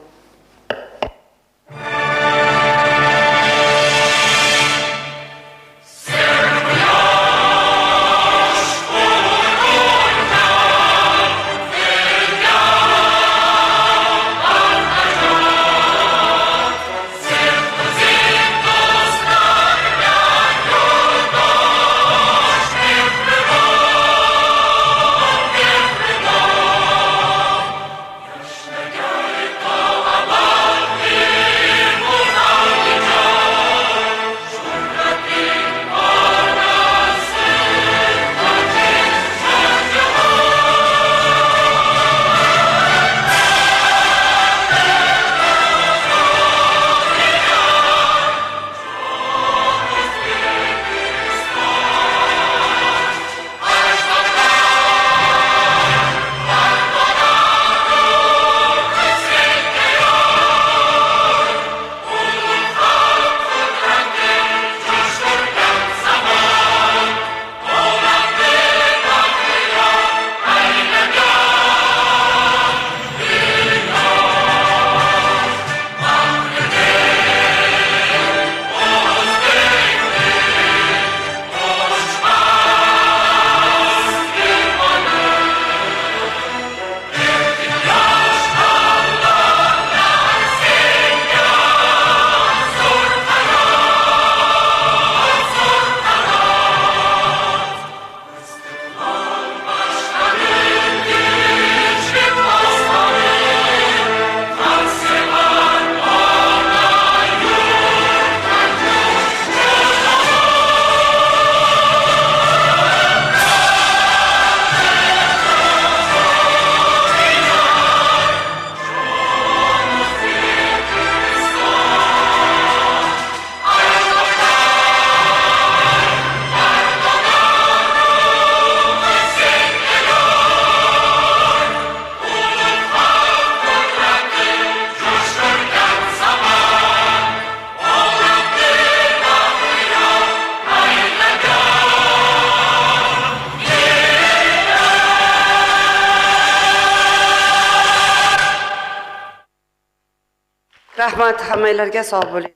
Rahmat, hammalarga sog' bo'ling.